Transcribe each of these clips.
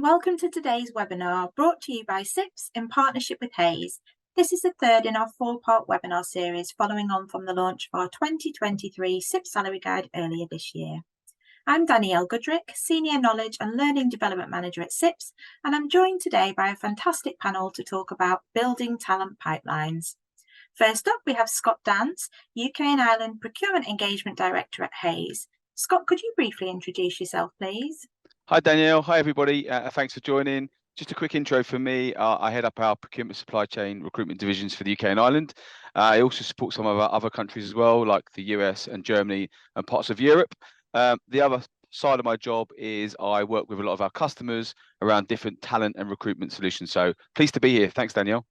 Welcome to today's webinar brought to you by CIPS in partnership with Hayes. This is the third in our four-part webinar series following on from the launch of our 2023 CIPS Salary Guide earlier this year. I'm Danielle Goodrick, Senior Knowledge and Learning Development Manager at CIPS, and I'm joined today by a fantastic panel to talk about building talent pipelines. First up, we have Scott Dance, UK and Ireland Procurement Engagement Director at Hayes. Scott, could you briefly introduce yourself, please? Hi Danielle, hi everybody, thanks for joining. Just a quick intro for me. I head up our procurement supply chain recruitment divisions for the UK and Ireland. I also support some of our other countries as well, like the US and Germany and parts of Europe. The other side of my job is I work with a lot of our customers around different talent and recruitment solutions. So pleased to be here. Thanks, Danielle.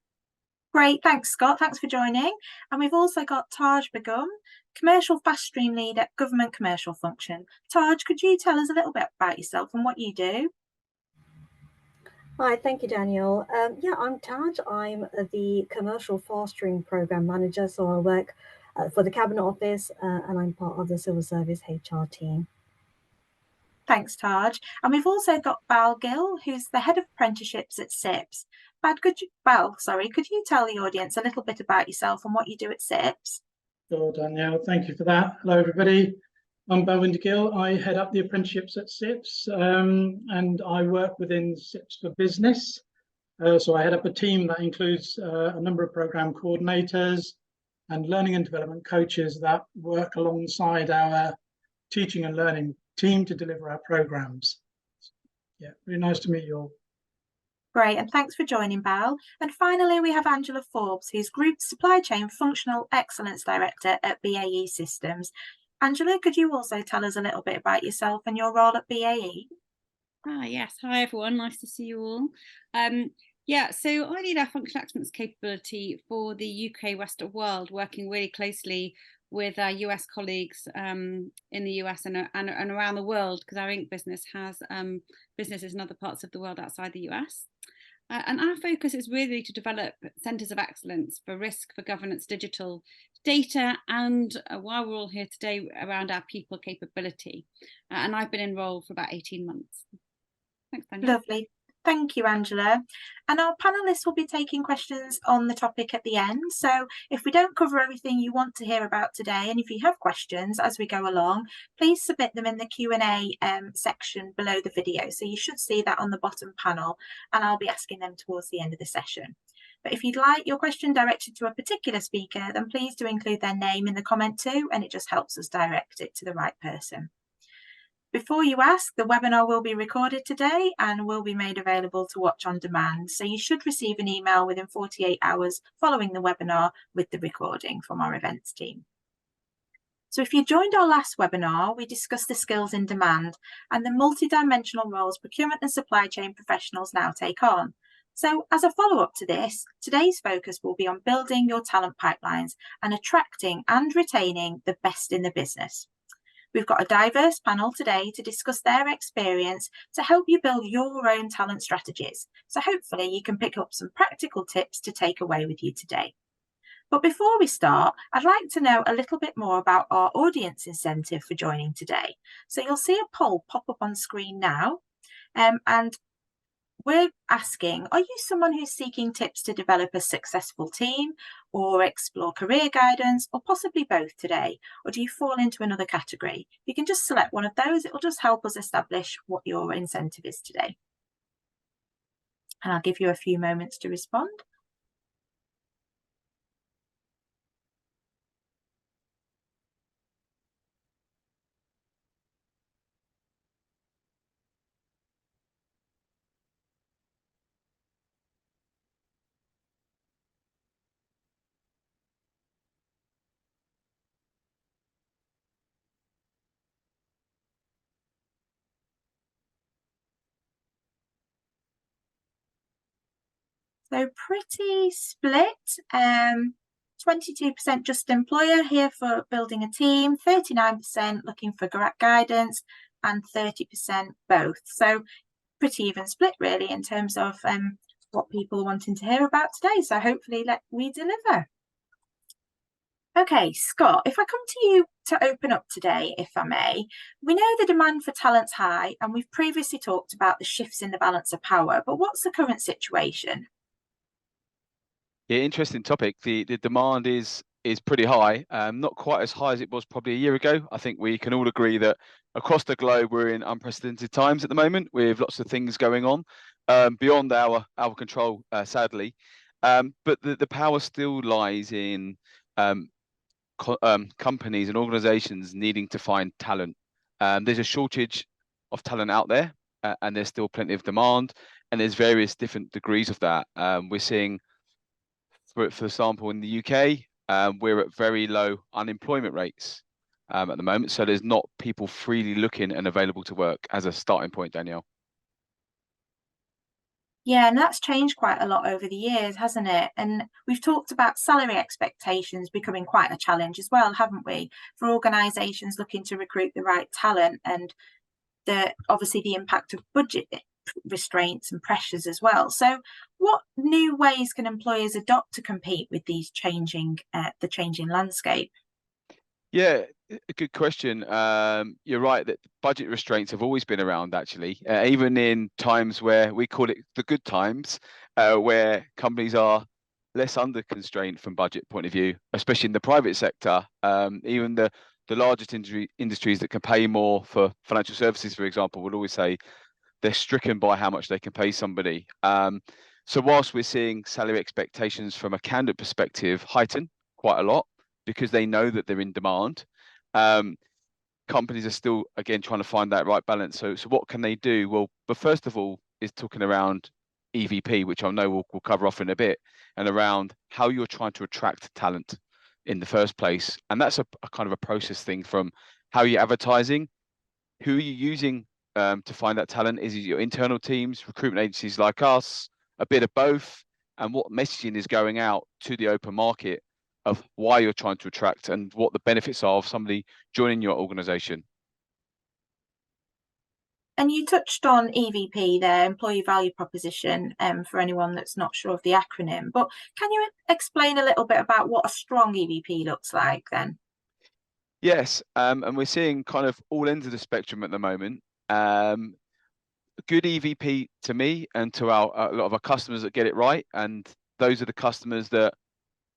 Great, thanks Scott, thanks for joining. And we've also got Taj Begum, Commercial Fast Stream Lead at Government Commercial Function. Taj, could you tell us a little bit about yourself and what you do? Hi, thank you, Danielle. I'm Taj. I'm the Commercial Fostering Program Manager, so I work for the Cabinet Office and I'm part of the Civil Service HR team. Thanks, Taj. And we've also got Bal Gill, who's the Head of Apprenticeships at CIPS. Bal, could you tell the audience a little bit about yourself and what you do at CIPS? Sure, Danielle, thank you for that. Hello, everybody. I'm Bal Gill. I head up the apprenticeships at CIPS and I work within CIPS for Business. So I head up a team that includes a number of program coordinators and learning and development coaches that work alongside our teaching and learning team to deliver our programs. Yeah, really nice to meet you all. Great, and thanks for joining, Bal. And finally, we have Angela Forbes, who's Group Supply Chain Functional Excellence Director at BAE Systems. Angela, could you also tell us a little bit about yourself and your role at BAE? Yes, hi everyone, nice to see you all. So I lead our functional excellence capability for the UK Western world, working really closely with our US colleagues in the US and around the world, because our Inc. business has businesses in other parts of the world outside the US. And our focus is really to develop centres of excellence for risk, for governance, digital, data, and while we're all here today, around our people capability. And I've been enrolled for about 18 months. Thanks, Danielle. Lovely. Thank you, Angela. And our panellists will be taking questions on the topic at the end. So if we don't cover everything you want to hear about today, and if you have questions as we go along, please submit them in the Q&A section below the video. So you should see that on the bottom panel, and I'll be asking them towards the end of the session. But if you'd like your question directed to a particular speaker, then please do include their name in the comment too, and it just helps us direct it to the right person. Before you ask, the webinar will be recorded today and will be made available to watch on demand. So you should receive an email within 48 hours following the webinar with the recording from our events team. So if you joined our last webinar, we discussed the skills in demand and the multidimensional roles procurement and supply chain professionals now take on. So as a follow-up to this, today's focus will be on building your talent pipelines and attracting and retaining the best in the business. We've got a diverse panel today to discuss their experience to help you build your own talent strategies. So hopefully you can pick up some practical tips to take away with you today. But before we start, I'd like to know a little bit more about our audience incentive for joining today. So you'll see a poll pop up on screen now, and we're asking, are you someone who's seeking tips to develop a successful team or explore career guidance, or possibly both today? Or do you fall into another category? You can just select one of those. It will just help us establish what your incentive is today. And I'll give you a few moments to respond. So pretty split, 22% just employer here for building a team, 39% looking for guidance, and 30% both. So pretty even split really in terms of what people are wanting to hear about today. So hopefully we deliver. Okay, Scott, if I come to you to open up today, if I may, we know the demand for talent's high, and we've previously talked about the shifts in the balance of power, but what's the current situation? Yeah, interesting topic. The demand is pretty high, not quite as high as it was probably a year ago. I think we can all agree that across the globe we're in unprecedented times at the moment with lots of things going on beyond our control, sadly. But the power still lies in companies and organizations needing to find talent. There's a shortage of talent out there, and there's still plenty of demand, and there's various different degrees of that. We're seeing, for example, in the UK, we're at very low unemployment rates at the moment, so there's not people freely looking and available to work as a starting point, Danielle. Yeah, and that's changed quite a lot over the years, hasn't it? And we've talked about salary expectations becoming quite a challenge as well, haven't we? For organisations looking to recruit the right talent, and obviously the impact of budget restraints and pressures as well. So what new ways can employers adopt to compete with these changing landscape? Yeah, a good question. You're right that budget restraints have always been around, actually, even in times where we call it the good times, where companies are less under constraint from budget point of view, especially in the private sector. Even the largest industries that can pay more for financial services, for example, would always say they're stricken by how much they can pay somebody. So whilst we're seeing salary expectations from a candidate perspective heighten quite a lot, because they know that they're in demand, companies are still, again, trying to find that right balance. So what can they do? Well, but first of all is talking around EVP, which I know we'll cover off in a bit, and around how you're trying to attract talent in the first place. And that's a kind of a process thing, from how you're advertising, who are you using to find that talent? Is it your internal teams, recruitment agencies like us, a bit of both? And what messaging is going out to the open market of why you're trying to attract and what the benefits are of somebody joining your organization? And you touched on EVP there, employee value proposition, for anyone that's not sure of the acronym, but can you explain a little bit about what a strong EVP looks like then? Yes, and we're seeing kind of all ends of the spectrum at the moment. Good EVP to me and to a lot of our customers that get it right, and those are the customers that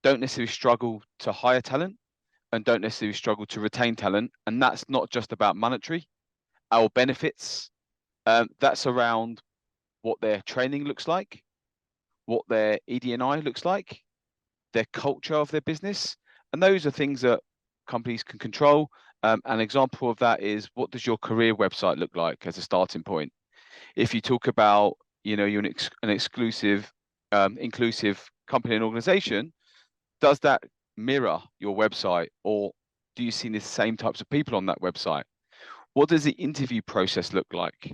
don't necessarily struggle to hire talent and don't necessarily struggle to retain talent. And that's not just about monetary, our benefits. That's around what their training looks like, what their ED&I looks like, their culture of their business. And those are things that companies can control. An example of that is, what does your career website look like as a starting point? If you talk about, you're an exclusive, inclusive company and organization, does that mirror your website, or do you see the same types of people on that website? What does the interview process look like?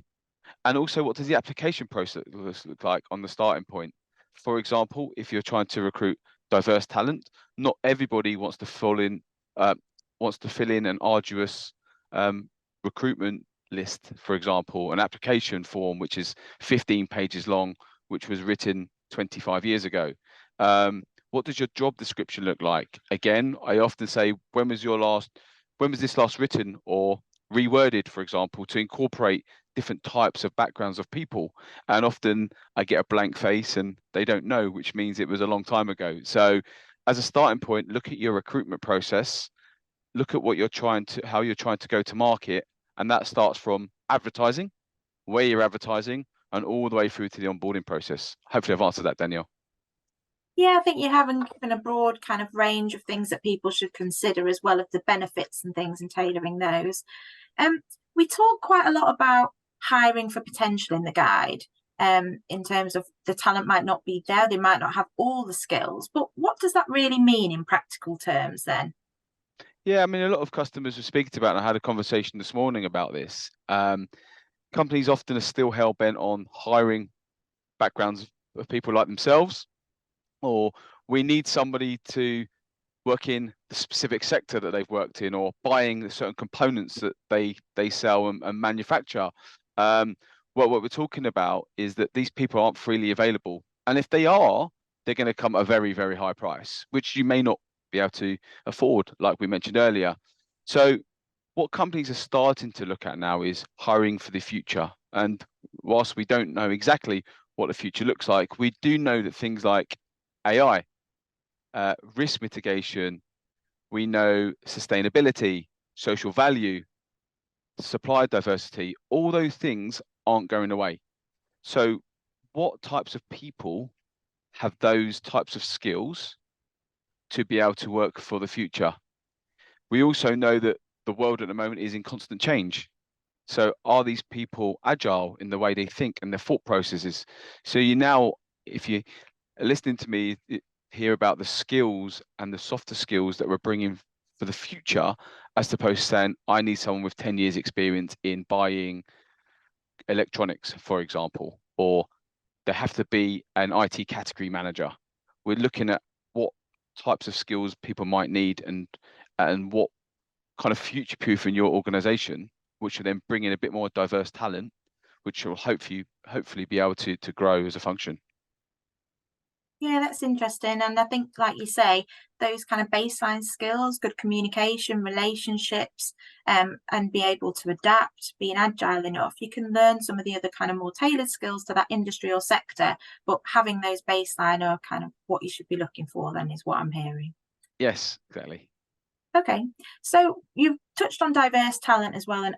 And also, what does the application process look like on the starting point? For example, if you're trying to recruit diverse talent, not everybody wants to fill in an arduous recruitment list, for example, an application form which is 15 pages long, which was written 25 years ago. What does your job description look like? Again, I often say, when was this last written or reworded, for example, to incorporate different types of backgrounds of people? And often I get a blank face and they don't know, which means it was a long time ago. So as a starting point, look at your recruitment process, look at how you're trying to go to market. And that starts from advertising, where you're advertising, and all the way through to the onboarding process. Hopefully I've answered that, Danielle. Yeah, I think you haven't given a broad kind of range of things that people should consider, as well as the benefits and things, and tailoring those. We talk quite a lot about hiring for potential in the guide, in terms of the talent might not be there, they might not have all the skills, but what does that really mean in practical terms then? Yeah, I mean, a lot of customers were speaking about, and I had a conversation this morning about this. Companies often are still hell-bent on hiring backgrounds of people like themselves, or we need somebody to work in the specific sector that they've worked in, or buying the certain components that they sell and manufacture. What we're talking about is that these people aren't freely available, and if they are, they're going to come at a very, very high price, which you may not be able to afford, like we mentioned earlier. So what companies are starting to look at now is hiring for the future. And whilst we don't know exactly what the future looks like, we do know that things like AI, risk mitigation, we know sustainability, social value, supply diversity, all those things aren't going away. So what types of people have those types of skills to be able to work for the future? We also know that the world at the moment is in constant change. So are these people agile in the way they think and their thought processes? So you now, if you are listening to me, hear about the skills and the softer skills that we're bringing for the future, as opposed to saying, I need someone with 10 years experience in buying electronics, for example, or they have to be an IT category manager. We're looking at what types of skills people might need and what kind of future-proof in your organization, which will then bring in a bit more diverse talent, which will hopefully be able to grow as a function. Yeah, that's interesting. And I think, like you say, those kind of baseline skills, good communication, relationships, and be able to adapt, being agile enough, you can learn some of the other kind of more tailored skills to that industry or sector, but having those baseline are kind of what you should be looking for then, is what I'm hearing. Yes, exactly. Okay, so you've touched on diverse talent as well and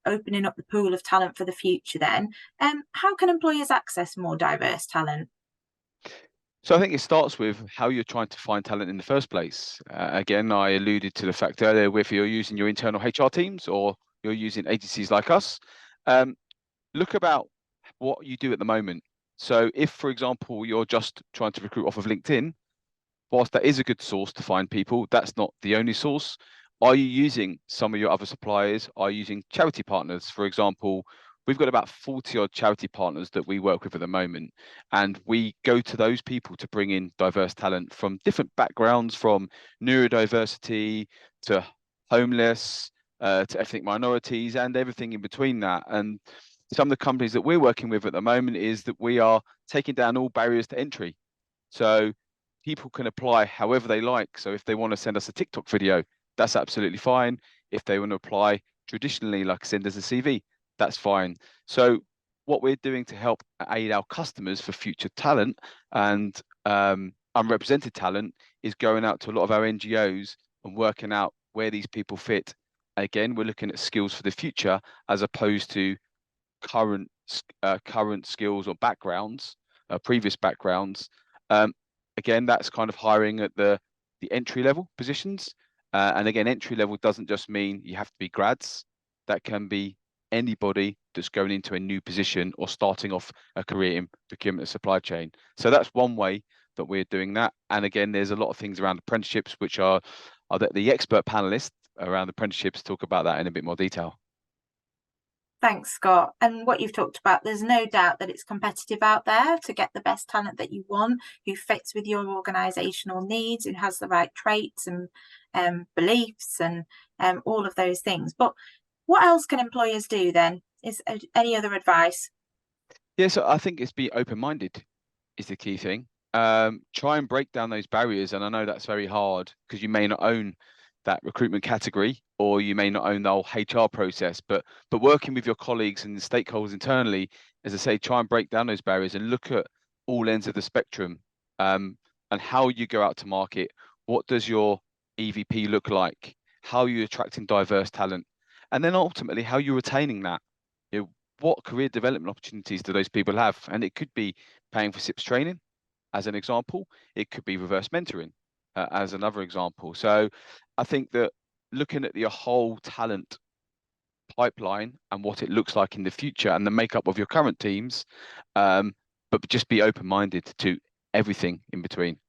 opening up the pool of talent for the future then. How can employers access more diverse talent? So I think it starts with how you're trying to find talent in the first place. Again, I alluded to the fact earlier, whether you're using your internal HR teams or you're using agencies like us, look about what you do at the moment. So if, for example, you're just trying to recruit off of LinkedIn, whilst that is a good source to find people, that's not the only source. Are you using some of your other suppliers? Are you using charity partners? For example, we've got about 40 odd charity partners that we work with at the moment. And we go to those people to bring in diverse talent from different backgrounds, from neurodiversity to homeless, to ethnic minorities and everything in between that. And some of the companies that we're working with at the moment is that we are taking down all barriers to entry. So people can apply however they like. So if they want to send us a TikTok video, that's absolutely fine. If they want to apply traditionally, like send us a CV, that's fine. So what we're doing to help aid our customers for future talent and unrepresented talent is going out to a lot of our NGOs and working out where these people fit. Again, we're looking at skills for the future as opposed to current skills or backgrounds, previous backgrounds. Again, that's kind of hiring at the entry level positions. And again, entry level doesn't just mean you have to be grads. That can be anybody that's going into a new position or starting off a career in procurement and supply chain. So that's one way that we're doing that. And again, there's a lot of things around apprenticeships, which are the expert panelists around apprenticeships talk about that in a bit more detail. Thanks, Scott. And what you've talked about, there's no doubt that it's competitive out there to get the best talent that you want, who fits with your organisational needs, who has the right traits and beliefs and all of those things. But what else can employers do then? Is any other advice? Yeah, so I think it's be open-minded is the key thing. Try and break down those barriers. And I know that's very hard because you may not own that recruitment category or you may not own the whole HR process, but working with your colleagues and the stakeholders internally, as I say, try and break down those barriers and look at all ends of the spectrum and how you go out to market. What does your EVP look like? How are you attracting diverse talent? And then ultimately, how you're retaining that. You know, what career development opportunities do those people have? And it could be paying for CIPS training, as an example. It could be reverse mentoring, as another example. So I think that looking at the whole talent pipeline and what it looks like in the future and the makeup of your current teams, but just be open-minded to everything in between.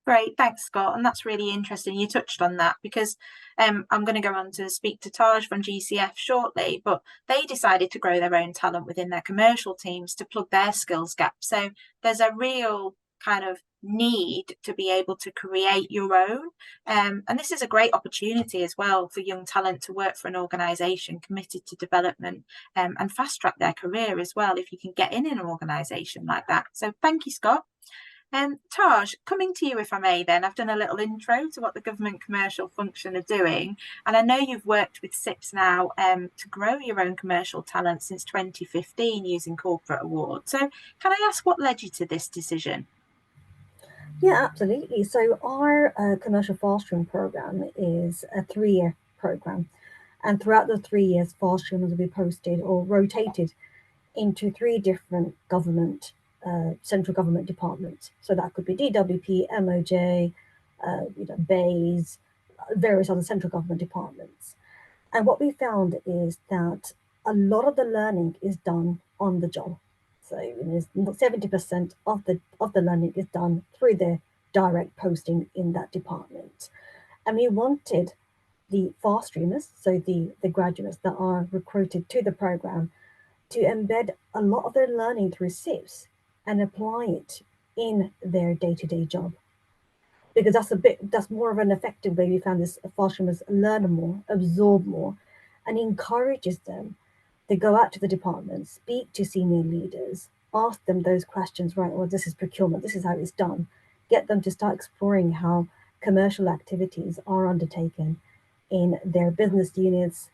Great, thanks, Scott. And that's really interesting. You touched on that because I'm going to go on to speak to Taj from GCF shortly, but they decided to grow their own talent within their commercial teams to plug their skills gap. So there's a real kind of need to be able to create your own. And this is a great opportunity as well for young talent to work for an organisation committed to development and fast track their career as well if you can get in an organisation like that. So thank you, Scott. Taj, coming to you if I may then, I've done a little intro to what the government commercial function are doing, and I know you've worked with CIPS now to grow your own commercial talent since 2015 using corporate awards. So can I ask what led you to this decision? Yeah, absolutely. So our commercial fostering program is a 3-year program. And throughout the 3 years, fosterers will be posted or rotated into 3 different central government departments. So that could be DWP, MOJ, BAEs, various other central government departments. And what we found is that a lot of the learning is done on the job. So 70% of the learning is done through their direct posting in that department. And we wanted the fast streamers, so the graduates that are recruited to the program, to embed a lot of their learning through CIPS and apply it in their day-to-day job. Because that's more of an effective way we found this fast streamers learn more, absorb more, and encourages them to go out to the department, speak to senior leaders, ask them those questions, right? Well, this is procurement, this is how it's done. Get them to start exploring how commercial activities are undertaken in their business units,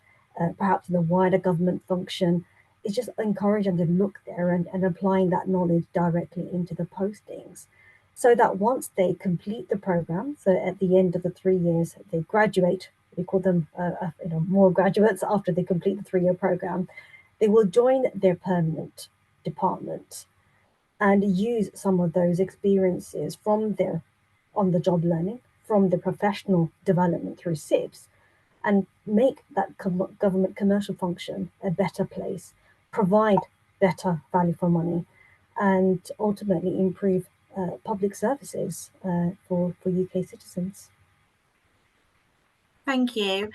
perhaps in the wider government function. It's just encouraging them to look there and applying that knowledge directly into the postings. So that once they complete the program, so at the end of the 3 years, they graduate, we call them more graduates after they complete the 3-year program, they will join their permanent department and use some of those experiences from their on-the-job learning, from the professional development through CIPS, and make that government commercial function a better place, provide better value for money, and ultimately improve public services for UK citizens. Thank you.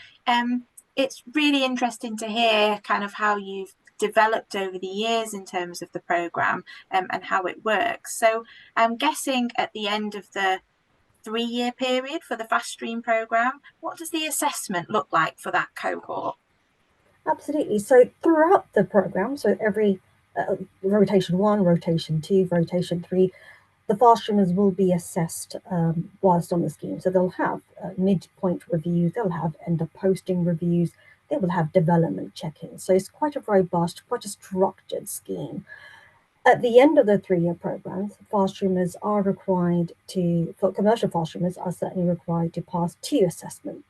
It's really interesting to hear kind of how you've developed over the years in terms of the programme and how it works. So I'm guessing at the end of the 3-year period for the Fast Stream programme, what does the assessment look like for that cohort? Absolutely. So throughout the programme, so every rotation 1, rotation 2, rotation 3, the fast streamers will be assessed whilst on the scheme. So they'll have midpoint reviews, they'll have end of posting reviews, they will have development check-ins. So it's quite a robust, quite a structured scheme. At the end of the 3-year programs, fast streamers are required for commercial fast streamers are certainly required to pass 2 assessment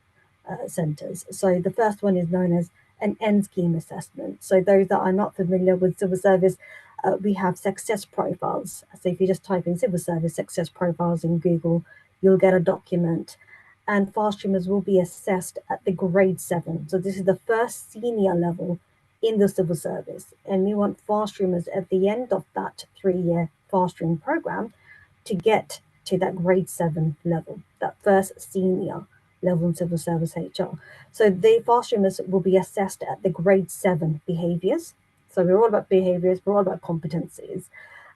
centres. So the first one is known as an end scheme assessment. So those that are not familiar with civil service, we have success profiles. So if you just type in civil service success profiles in Google, you'll get a document. And fast streamers will be assessed at the grade 7. So this is the first senior level in the civil service. And we want fast streamers at the end of that 3-year fast stream program to get to that grade 7 level, that first senior level in civil service HR. So the fast streamers will be assessed at the grade 7 behaviors. So we're all about behaviors, we're all about competencies.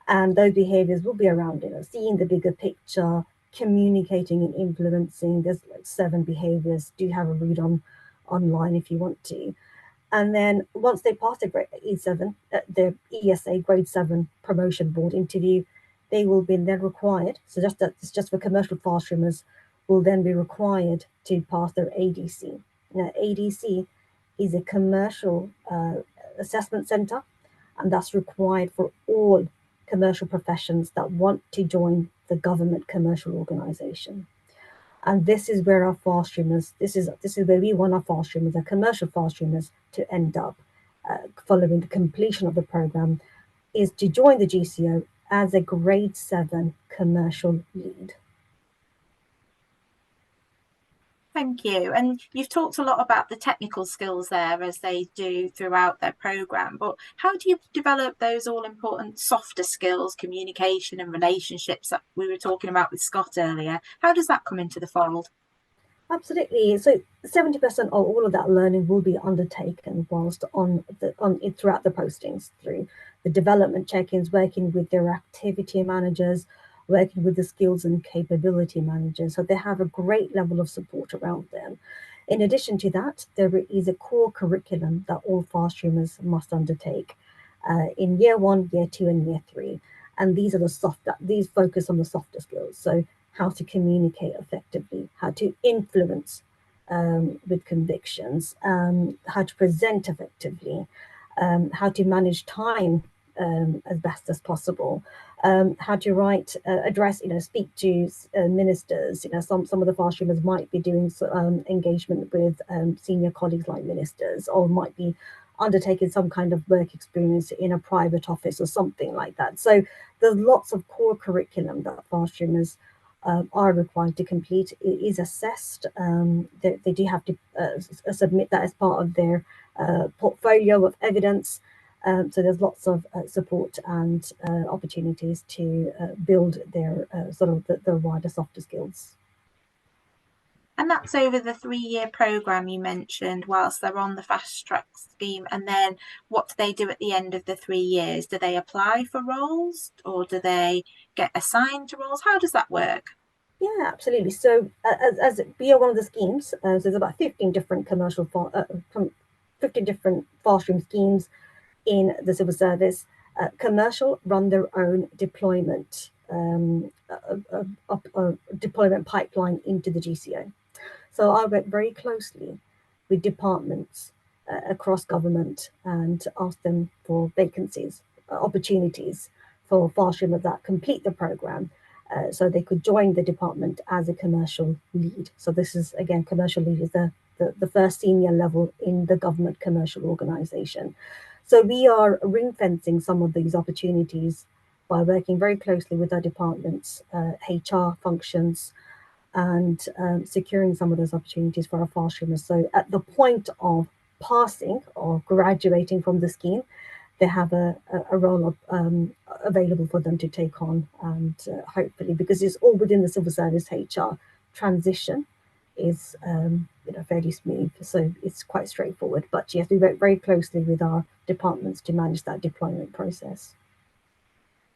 And those behaviors will be around, seeing the bigger picture, communicating and influencing. There's like 7 behaviors. Do have a read online if you want to. And then once they pass the grade E7, the ESA grade 7 promotion board interview, they will be then required. So it's just for commercial fast streamers, will then be required to pass their ADC. Now, ADC is a commercial assessment centre, and that's required for all commercial professions that want to join the government commercial organisation. And this is where our fast streamers, this is where we want our fast streamers, our commercial fast streamers, to end up following the completion of the programme, is to join the GCO as a grade 7 commercial lead. Thank you. And you've talked a lot about the technical skills there as they do throughout their programme, but how do you develop those all important softer skills, communication and relationships that we were talking about with Scott earlier? How does that come into the fold? Absolutely. So 70% of all of that learning will be undertaken whilst throughout the postings, through the development check-ins, working with their activity managers, working with the skills and capability managers. So they have a great level of support around them. In addition to that, there is a core curriculum that all fast streamers must undertake in year 1, year 2, and year 3. And these are these focus on the softer skills. So how to communicate effectively, how to influence with convictions, how to present effectively, how to manage time as best as possible, how to write, address, speak to ministers. Some of the fast streamers might be doing engagement with senior colleagues like ministers, or might be undertaking some kind of work experience in a private office or something like that. So there's lots of core curriculum that fast streamers are required to complete. It is assessed. They do have to submit that as part of their portfolio of evidence. So there's lots of support and opportunities to build their sort of the wider softer skills. And that's over the 3-year programme you mentioned whilst they're on the fast track scheme. And then what do they do at the end of the 3 years? Do they apply for roles, or do they get assigned to roles? How does that work? Yeah, absolutely. So as via one of the schemes, so there's about 15 different 15 different fast stream schemes in the civil service. Commercial run their own deployment deployment pipeline into the GCO. So I work very closely with departments across government and ask them for vacancies, opportunities for fast streamers that complete the programme, so they could join the department as a commercial lead. So this is, again, commercial lead is the first senior level in the government commercial organisation. So we are ring fencing some of these opportunities by working very closely with our departments, HR functions, and securing some of those opportunities for our fast streamers. So at the point of passing or graduating from the scheme, they have a role available for them to take on, and hopefully, because it's all within the civil service, HR transition is fairly smooth, so it's quite straightforward. But yes, we work very closely with our departments to manage that deployment process.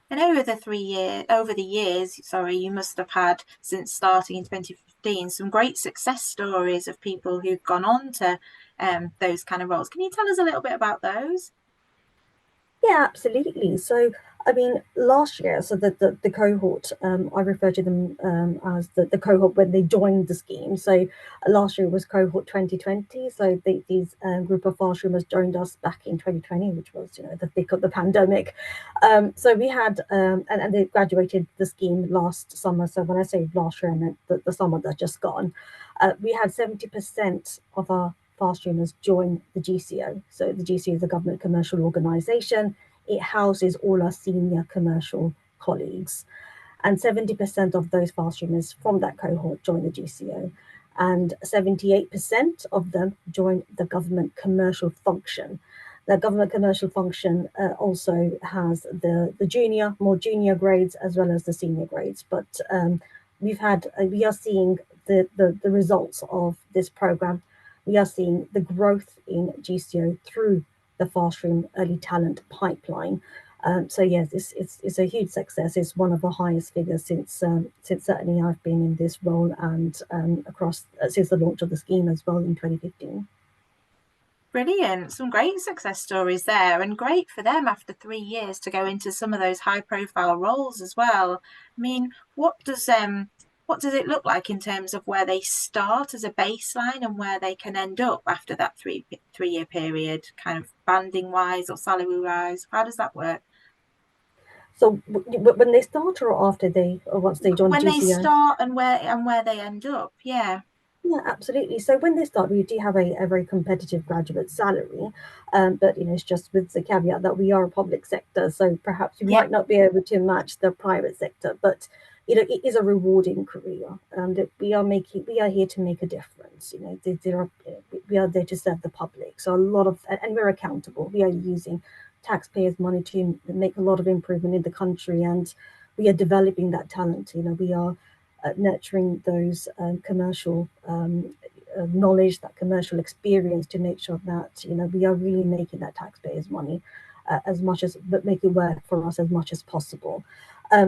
And over the years, you must have had, since starting in 2015, some great success stories of people who've gone on to those kind of roles. Can you tell us a little bit about those? Yeah, absolutely. So, I mean, last year, so the cohort, I refer to them as the cohort when they joined the scheme. So last year was cohort 2020. So these group of fast streamers joined us back in 2020, which was, the thick of the pandemic. So we had, and they graduated the scheme last summer. So when I say last year, I meant the summer that's just gone. We had 70% of our fast streamers join the GCO. So the GCO is a government commercial organisation. It houses all our senior commercial colleagues, and 70% of those fast streamers from that cohort join the GCO, and 78% of them join the government commercial function. The government commercial function also has the more junior grades as well as the senior grades. But we are seeing the results of this programme. We are seeing the growth in GCO through the fast stream early talent pipeline. So yes, it's a huge success. It's one of the highest figures since certainly I've been in this role, and across since the launch of the scheme as well in 2015. Brilliant. Some great success stories there, and great for them after 3 years to go into some of those high profile roles as well. I mean, what does it look like in terms of where they start as a baseline and where they can end up after that three-year period, kind of banding wise or salary wise? How does that work? So when they start, or after once they join when GCO? When they start and where they end up, yeah. Yeah, absolutely. So when they start, we do have a very competitive graduate salary, but it's just with the caveat that we are a public sector, so perhaps we might not be able to match the private sector, but it is a rewarding career, and we are here to make a difference. We are there to serve the public, so and we're accountable. We are using taxpayers' money to make a lot of improvement in the country, and we are developing that talent. We are nurturing those commercial knowledge, that commercial experience, to make sure that we are really making that taxpayers' money but make it work for us as much as possible.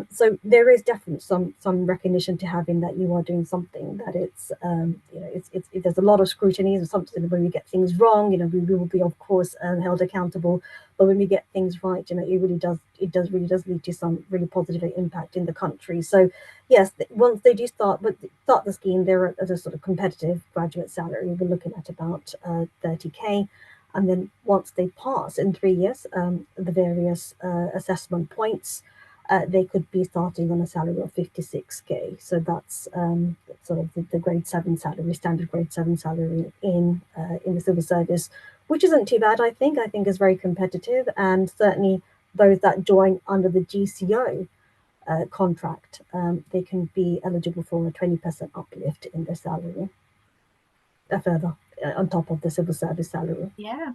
So there is definitely some recognition to having that you are doing something, that it's there's a lot of scrutiny and something when we get things wrong, we will be of course held accountable, but when we get things right, it really does lead to some really positive impact in the country. So yes, once they do start the scheme, they're at a sort of competitive graduate salary. We're looking at about 30k. And then once they pass in 3 years, the various assessment points, they could be starting on a salary of 56k. So that's sort of the grade 7 salary, standard grade 7 salary in the civil service, which isn't too bad. I think is very competitive, and certainly those that join under the GCO contract, they can be eligible for a 20% uplift in their salary, further on top of the civil service salary. Yeah.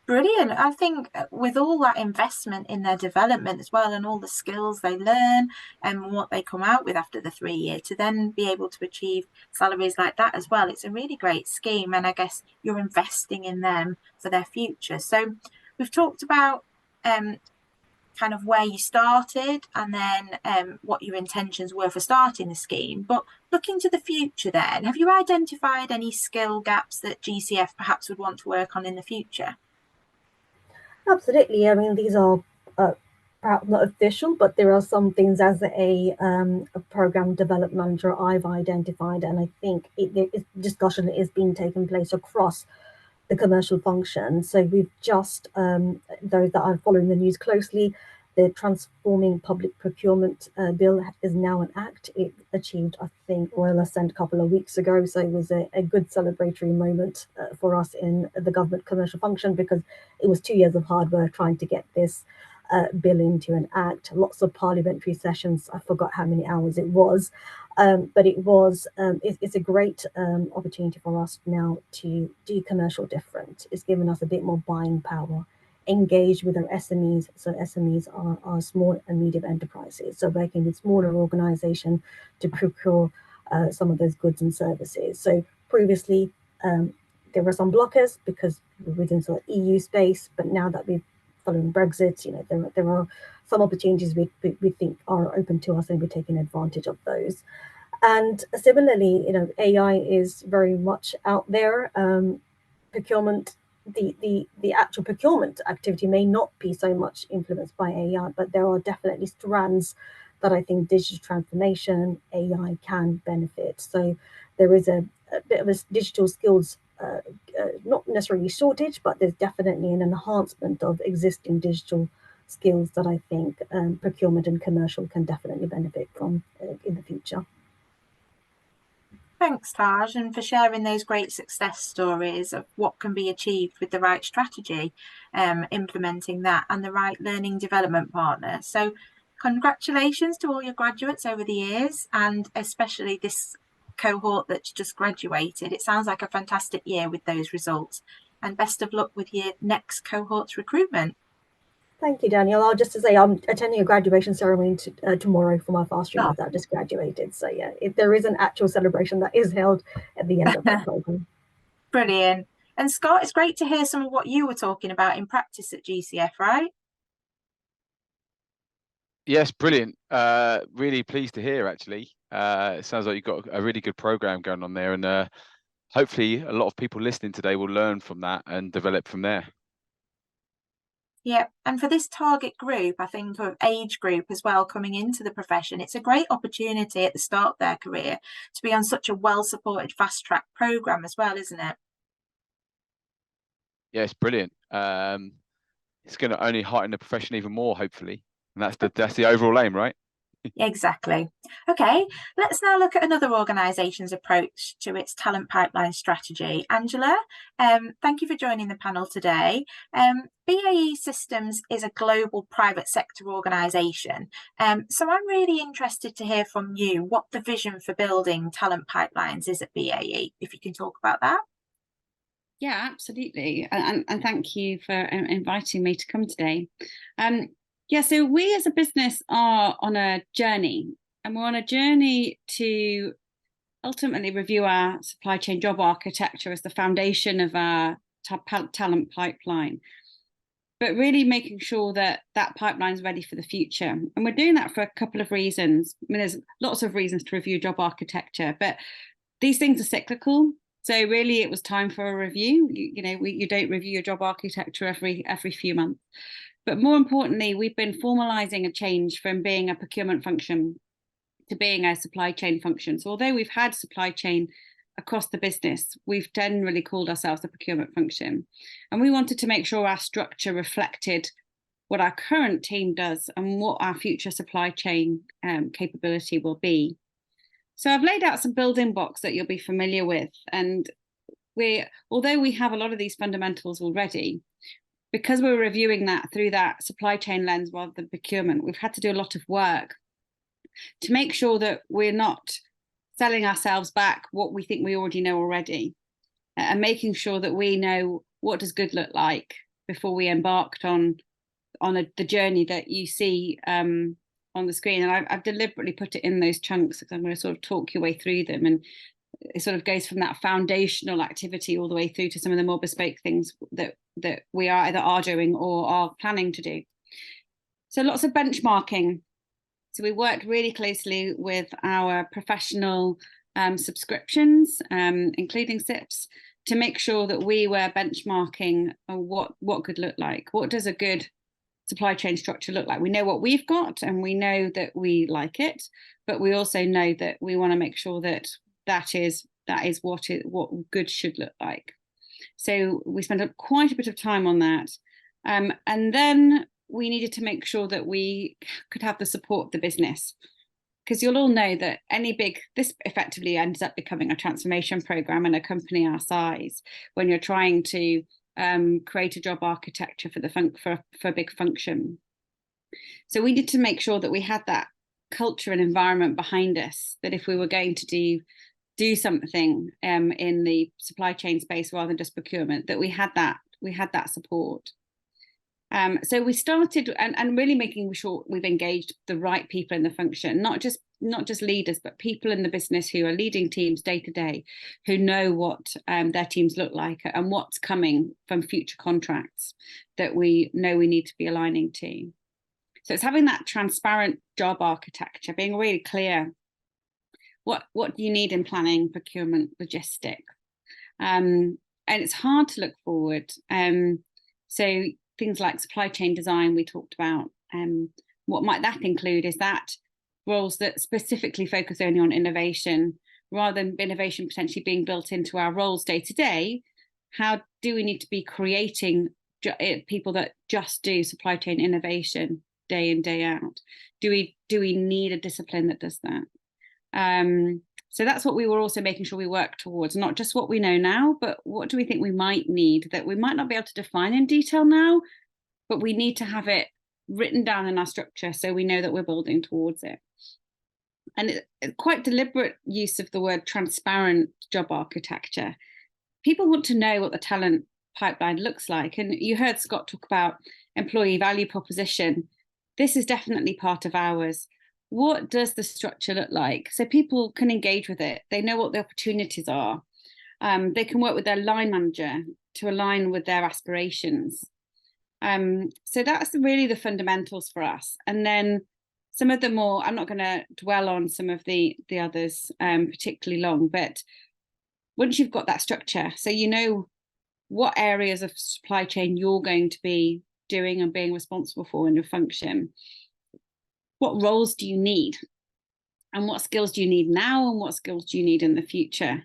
Brilliant. I think with all that investment in their development as well, and all the skills they learn and what they come out with after the 3 year, to then be able to achieve salaries like that as well, it's a really great scheme. And I guess you're investing in them for their future. So we've talked about kind of where you started and then what your intentions were for starting the scheme. But looking to the future then, have you identified any skill gaps that GCF perhaps would want to work on in the future? Absolutely. I mean, these are perhaps not official, but there are some things as a program development manager I've identified, and I think discussion is being taken place across the commercial function. So we've just, those that are following the news closely, the Transforming Public Procurement Bill is now an act. It achieved, I think, royal assent a couple of weeks ago. So it was a good celebratory moment for us in the government commercial function, because it was 2 years of hard work trying to get this bill into an act. Lots of parliamentary sessions. I forgot how many hours it was. But it's a great opportunity for us now to do commercial different. It's given us a bit more buying power, engage with our SMEs. So SMEs are small and medium enterprises. So working with smaller organizations to procure some of those goods and services. So previously, there were some blockers because we're within sort of EU space, but now that we've following Brexit, there are some opportunities we think are open to us, and we're taking advantage of those. And similarly, AI is very much out there. Procurement, the actual procurement activity may not be so much influenced by AI, but there are definitely strands that I think digital transformation, AI can benefit. So there is a bit of a digital skills, not necessarily shortage, but there's definitely an enhancement of existing digital skills that I think procurement and commercial can definitely benefit from in the future. Thanks, Taj, and for sharing those great success stories of what can be achieved with the right strategy, implementing that, and the right learning development partner. So congratulations to all your graduates over the years, and especially this cohort that's just graduated. It sounds like a fantastic year with those results, and best of luck with your next cohort's recruitment. Thank you, Daniel. I'll just to say I'm attending a graduation ceremony tomorrow for my fast streamers that just graduated. So yeah, if there is an actual celebration that is held at the end of that program. Brilliant. And Scott, it's great to hear some of what you were talking about in practice at GCF, right? Yes, brilliant. Really pleased to hear, actually. It sounds like you've got a really good program going on there, and hopefully a lot of people listening today will learn from that and develop from there. Yeah, and for this target group, I think of age group as well, coming into the profession, it's a great opportunity at the start of their career to be on such a well-supported fast track program as well, isn't it? Yeah, it's brilliant. It's going to only heighten the profession even more, hopefully, and that's the overall aim, right? Exactly. Okay, let's now look at another organisation's approach to its talent pipeline strategy. Angela, thank you for joining the panel today. BAE Systems is a global private sector organisation. So I'm really interested to hear from you what the vision for building talent pipelines is at BAE, if you can talk about that. Yeah, absolutely. And thank you for inviting me to come today. Yeah, so we as a business are on a journey, and we're on a journey to ultimately review our supply chain job architecture as the foundation of our talent pipeline. but really making sure that that pipeline is ready for the future. And we're doing that for a couple of reasons. I mean, there's lots of reasons to review job architecture, but these things are cyclical. So really it was time for a review. You don't review your job architecture every few months. But more importantly, we've been formalizing a change from being a procurement function to being a supply chain function. So although we've had supply chain across the business, we've generally called ourselves a procurement function. And we wanted to make sure our structure reflected what our current team does and what our future supply chain capability will be. So I've laid out some building blocks that you'll be familiar with. And although we have a lot of these fundamentals already, because we're reviewing that through that supply chain lens rather than procurement, we've had to do a lot of work to make sure that we're not selling ourselves back what we think we already know already, and making sure that we know what does good look like before we embarked on the journey that you see on the screen. And I've deliberately put it in those chunks because I'm going to sort of talk your way through them. And it sort of goes from that foundational activity all the way through to some of the more bespoke things that we are either doing or are planning to do. So lots of benchmarking. So we worked really closely with our professional subscriptions, including CIPS, to make sure that we were benchmarking what could look like. What does a good supply chain structure look like? We know what we've got and we know that we like it, but we also know that we want to make sure that that is what good should look like. So we spent quite a bit of time on that. And then we needed to make sure that we could have the support of the business, because you'll all know that this effectively ends up becoming a transformation program in a company our size when you're trying to create a job architecture for a big function. So we needed to make sure that we had that culture and environment behind us, that if we were going to do something in the supply chain space rather than just procurement, that we had that support. So we started and really making sure we've engaged the right people in the function, not just leaders, but people in the business who are leading teams day to day, who know what their teams look like and what's coming from future contracts that we know we need to be aligning to. So it's having that transparent job architecture, being really clear what do you need in planning, procurement, logistics, and it's hard to look forward. So things like supply chain design we talked about. What might that include? Is that roles that specifically focus only on innovation, rather than innovation potentially being built into our roles day to day? How do we need to be creating people that just do supply chain innovation day in, day out? Do we need a discipline that does that? So that's what we were also making sure we work towards, not just what we know now, but what do we think we might need that we might not be able to define in detail now, but we need to have it written down in our structure so we know that we're building towards it. And it's quite deliberate use of the word transparent job architecture. People want to know what the talent pipeline looks like. And you heard Scott talk about employee value proposition. This is definitely part of ours. What does the structure look like? So people can engage with it. They know what the opportunities are. They can work with their line manager to align with their aspirations. So that's really the fundamentals for us. And then some of the more, I'm not going to dwell on some of the others particularly long, but once you've got that structure, so you know what areas of supply chain you're going to be doing and being responsible for in your function, what roles do you need, and what skills do you need now, and what skills do you need in the future?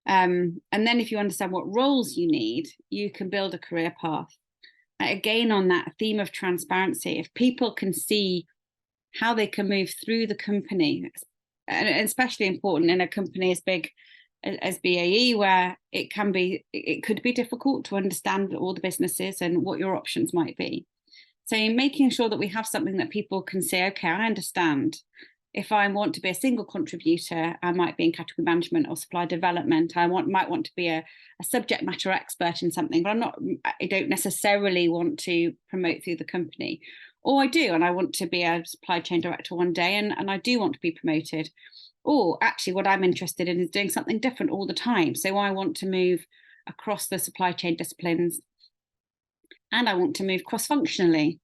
And then if you understand what roles you need, you can build a career path. Again, on that theme of transparency, if people can see how they can move through the company, and especially important in a company as big as BAE, where it could be difficult to understand all the businesses and what your options might be. So making sure that we have something that people can say, okay, I understand. If I want to be a single contributor, I might be in category management or supply development. I might want to be a subject matter expert in something, but I don't necessarily want to promote through the company. Or I do, and I want to be a supply chain director one day, and I do want to be promoted. Or actually what I'm interested in is doing something different all the time. So I want to move across the supply chain disciplines. and I want to move cross-functionally.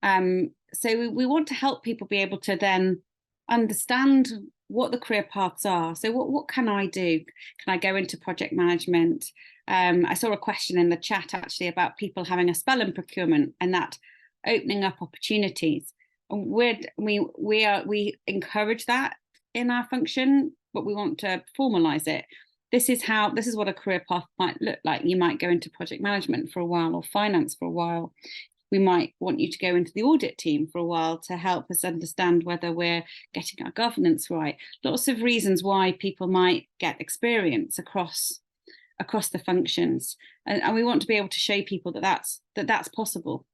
So we want to help people be able to then understand what the career paths are. So what can I do? Can I go into project management? I saw a question in the chat actually about people having a spell in procurement and that opening up opportunities. And we encourage that in our function, but we want to formalize it. This is what a career path might look like. You might go into project management for a while, or finance for a while. We might want you to go into the audit team for a while to help us understand whether we're getting our governance right. Lots of reasons why people might get experience across the functions, and we want to be able to show people that that's possible.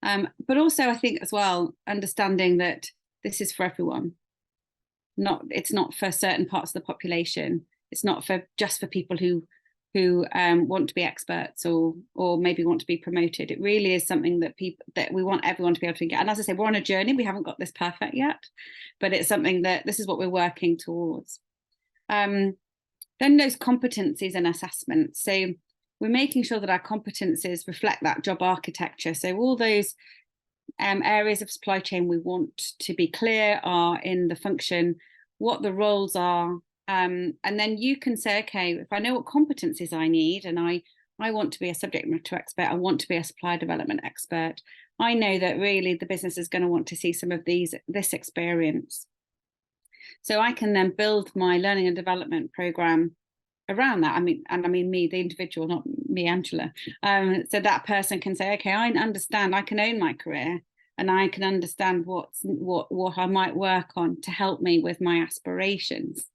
But also, I think as well, understanding that this is for everyone. It's not for certain parts of the population. It's not just for people who want to be experts or maybe want to be promoted. It really is something that we want everyone to be able to get. And as I say, we're on a journey. We haven't got this perfect yet, but it's something that this is what we're working towards. Then those competencies and assessments. So we're making sure that our competencies reflect that job architecture. So all those areas of supply chain we want to be clear are in the function, what the roles are. And then you can say, okay, if I know what competencies I need, and I want to be a subject matter expert, I want to be a supplier development expert, I know that really the business is going to want to see some of this experience. So I can then build my learning and development program around that. I mean me, the individual, not me, Angela. So that person can say, okay, I understand, I can own my career, and I can understand what I might work on to help me with my aspirations.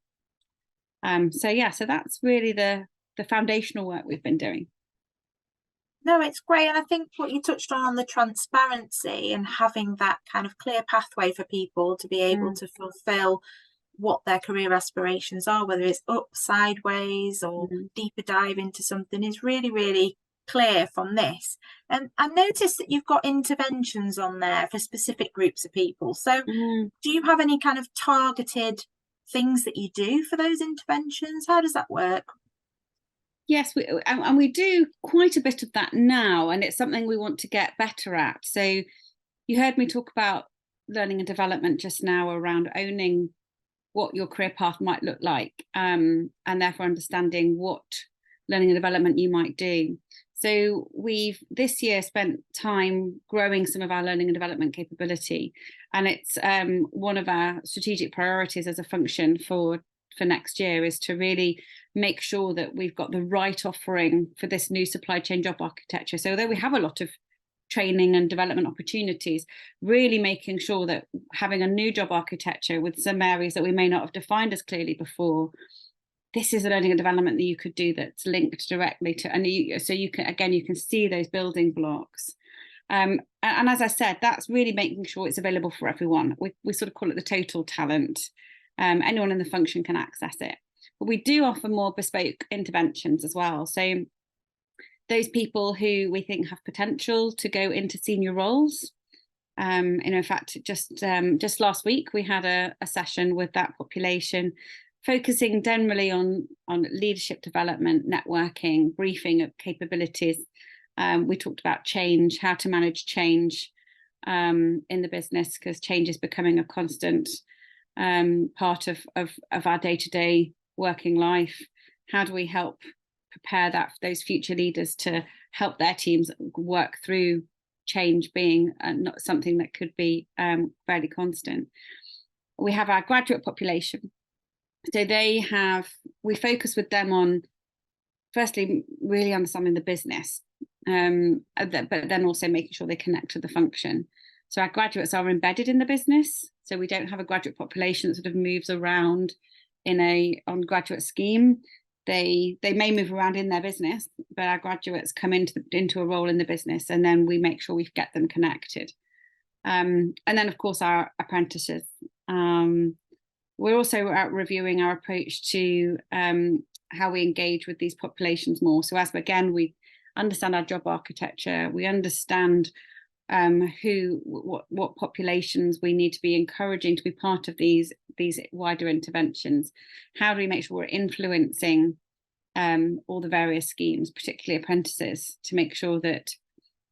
So that's really the foundational work we've been doing. No, it's great. And I think what you touched on the transparency and having that kind of clear pathway for people to be able to fulfill what their career aspirations are, whether it's up, sideways, or deeper dive into something, is really, really clear from this. And I noticed that you've got interventions on there for specific groups of people. So do you have any kind of targeted things that you do for those interventions? How does that work? Yes, we do quite a bit of that now, and it's something we want to get better at. So you heard me talk about learning and development just now around owning what your career path might look like, and therefore understanding what learning and development you might do. So we've this year spent time growing some of our learning and development capability, and it's one of our strategic priorities as a function for next year is to really make sure that we've got the right offering for this new supply chain job architecture. So although we have a lot of training and development opportunities, really making sure that having a new job architecture with some areas that we may not have defined as clearly before, this is a learning and development that you could do that's linked directly to, and so you can see those building blocks. And as I said, that's really making sure it's available for everyone. We sort of call it the total talent. Anyone in the function can access it. But we do offer more bespoke interventions as well. So those people who we think have potential to go into senior roles. In fact, just last week, we had a session with that population, focusing generally on leadership development, networking, briefing of capabilities. We talked about change, how to manage change in the business, because change is becoming a constant part of our day-to-day working life. How do we help prepare those future leaders to help their teams work through change being not something that could be fairly constant? We have our graduate population. So we focus with them on, firstly, really understanding the business, but then also making sure they connect to the function. So our graduates are embedded in the business. So we don't have a graduate population that sort of moves around on graduate scheme. They may move around in their business, but our graduates come into a role in the business, and then we make sure we get them connected. And then, of course, our apprentices. We're also out reviewing our approach to how we engage with these populations more. So as again, we understand our job architecture, we understand what populations we need to be encouraging to be part of these wider interventions. How do we make sure we're influencing all the various schemes, particularly apprentices, to make sure that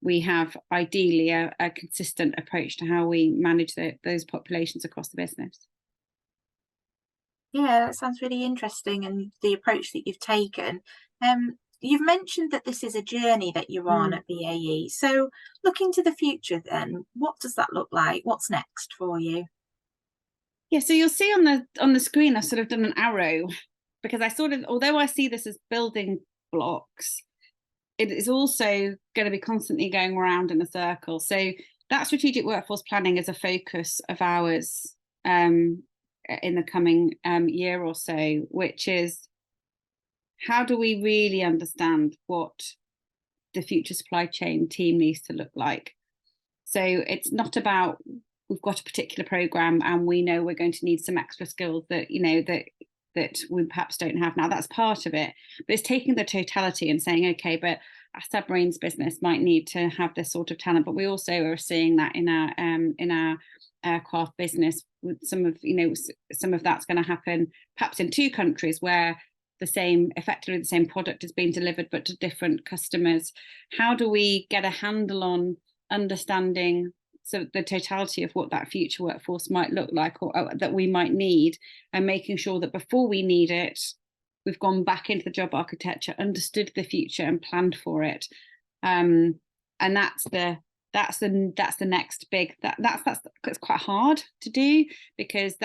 we have ideally a consistent approach to how we manage those populations across the business. Yeah, that sounds really interesting, and the approach that you've taken. You've mentioned that this is a journey that you're on at BAE. So looking to the future then, what does that look like? What's next for you? Yeah, so you'll see on the screen, I've sort of done an arrow, because although I see this as building blocks, it is also going to be constantly going around in a circle. So that strategic workforce planning is a focus of ours in the coming year or so, which is, how do we really understand what the future supply chain team needs to look like? So it's not about, we've got a particular program and we know we're going to need some extra skills that, you know, that we perhaps don't have now. That's part of it, but it's taking the totality and saying, okay, but our submarines business might need to have this sort of talent, but we also are seeing that in our aircraft business. With some of that's going to happen perhaps in two countries where effectively the same product is being delivered, but to different customers. How do we get a handle on understanding the totality of what that future workforce might look like, or that we might need, and making sure that before we need it, we've gone back into the job architecture, understood the future, and planned for it. And that's the next big. That's quite hard to do, because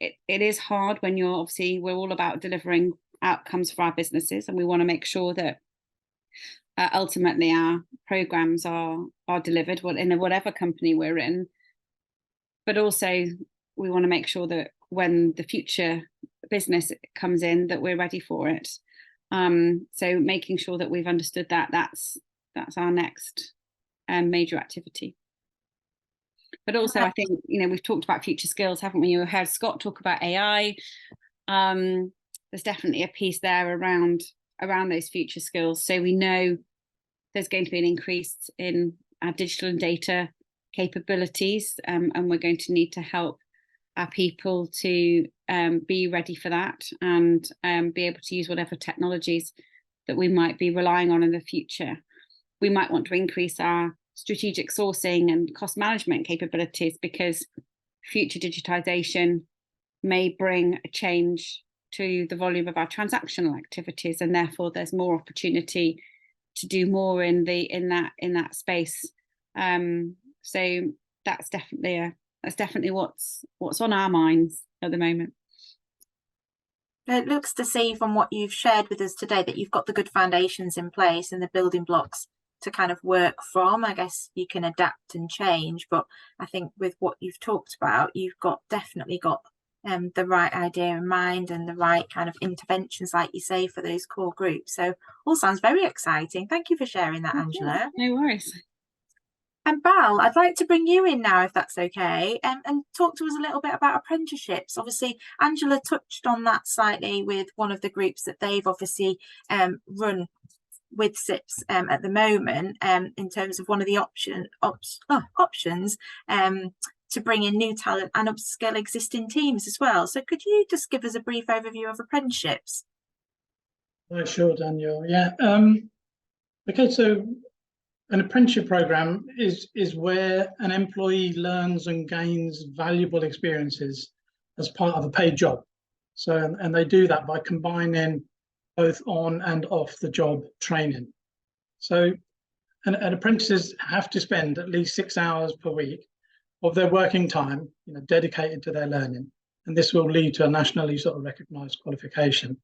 it is hard when we're all about delivering outcomes for our businesses, and we want to make sure that ultimately our programs are delivered in whatever company we're in, but also we want to make sure that when the future business comes in, that we're ready for it. So making sure that we've understood that's our next major activity. But also, I think, we've talked about future skills, haven't we? You heard Scott talk about AI. There's definitely a piece there around those future skills. So we know there's going to be an increase in our digital and data capabilities, and we're going to need to help our people to be ready for that, and be able to use whatever technologies that we might be relying on in the future. We might want to increase our strategic sourcing and cost management capabilities, because future digitization may bring a change to the volume of our transactional activities, and therefore there's more opportunity to do more in that space. So that's definitely what's on our minds at the moment. It looks to see from what you've shared with us today that you've got the good foundations in place and the building blocks to kind of work from. I guess you can adapt and change, but I think with what you've talked about, you've definitely got the right idea in mind and the right kind of interventions, like you say, for those core groups. So all sounds very exciting. Thank you for sharing that, Angela. No worries. And Bal, I'd like to bring you in now, if that's okay, and talk to us a little bit about apprenticeships. Obviously, Angela touched on that slightly with one of the groups that they've obviously run with CIPS at the moment, in terms of one of the options to bring in new talent and upskill existing teams as well. So could you just give us a brief overview of apprenticeships? Sure, Daniel. Yeah. Okay, so an apprenticeship program is where an employee learns and gains valuable experiences as part of a paid job. So, and they do that by combining both on and off the job training. So, and apprentices have to spend at least 6 hours per week of their working time, dedicated to their learning, and this will lead to a nationally sort of recognised qualification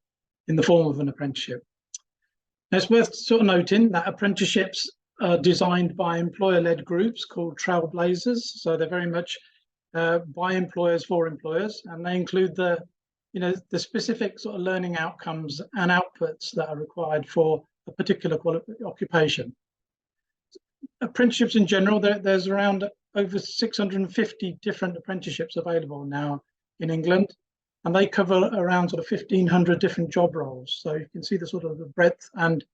in the form of an apprenticeship. Now, it's worth sort of noting that apprenticeships are designed by employer-led groups called trailblazers, so they're very much by employers for employers, and they include the specific sort of learning outcomes and outputs that are required for a particular occupation. Apprenticeships in general, there's around over 650 different apprenticeships available now in England, and they cover around sort of 1,500 different job roles. So you can see the sort of the breadth and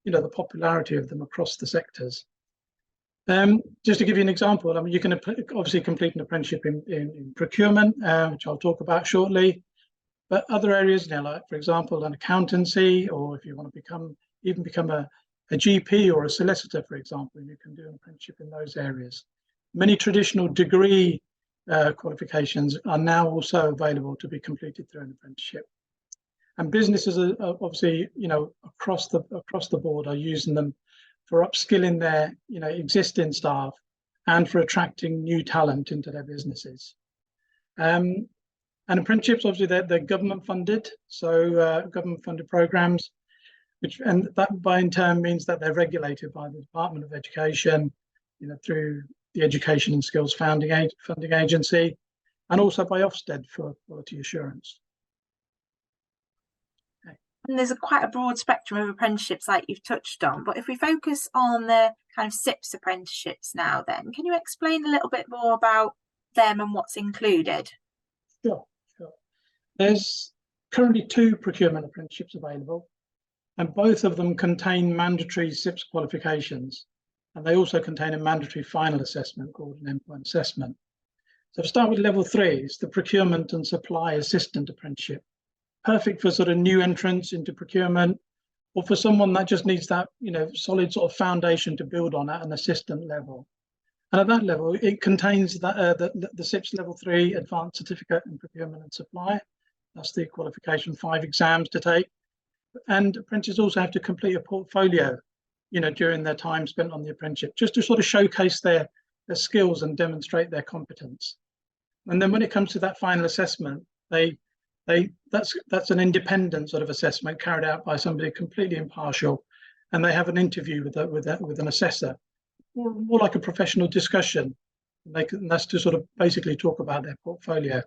the popularity of them across the sectors. Just to give you an example, I mean, you can obviously complete an apprenticeship in procurement, which I'll talk about shortly. But other areas, like for example, an accountancy, or if you want to become a GP or a solicitor, for example, you can do an apprenticeship in those areas. Many traditional degree qualifications are now also available to be completed through an apprenticeship. And businesses are obviously, across the board are using them for upskilling their, existing staff and for attracting new talent into their businesses. And apprenticeships, obviously, they're government funded, so government funded programs, and that by in turn means that they're regulated by the Department of Education, through the Education and Skills Funding Agency, and also by Ofsted for quality assurance. And there's quite a broad spectrum of apprenticeships like you've touched on, but if we focus on the kind of CIPS apprenticeships now, then can you explain a little bit more about them and what's included? Sure. There's currently 2 procurement apprenticeships available, and both of them contain mandatory CIPS qualifications, and they also contain a mandatory final assessment called an endpoint assessment. So to start with level 3, it's the procurement and supply assistant apprenticeship. Perfect for sort of new entrants into procurement, or for someone that just needs that, solid sort of foundation to build on at an assistant level. And at that level, it contains the CIPS level 3 advanced certificate in procurement and supply. That's the qualification, 5 exams to take. And apprentices also have to complete a portfolio, during their time spent on the apprenticeship, just to sort of showcase their skills and demonstrate their competence. And then when it comes to that final assessment, that's an independent sort of assessment carried out by somebody completely impartial, and they have an interview with an assessor, more like a professional discussion. And that's to sort of basically talk about their portfolio.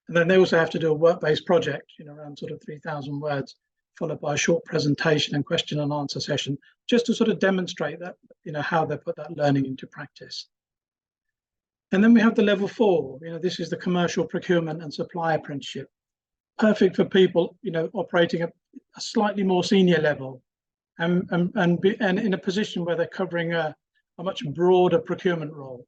And then they also have to do a work-based project, around sort of 3,000 words, followed by a short presentation and question and answer session, just to sort of demonstrate that, how they put that learning into practice. And then we have the level 4. This is the commercial procurement and supply apprenticeship. Perfect for people, operating at a slightly more senior level, and in a position where they're covering a much broader procurement role,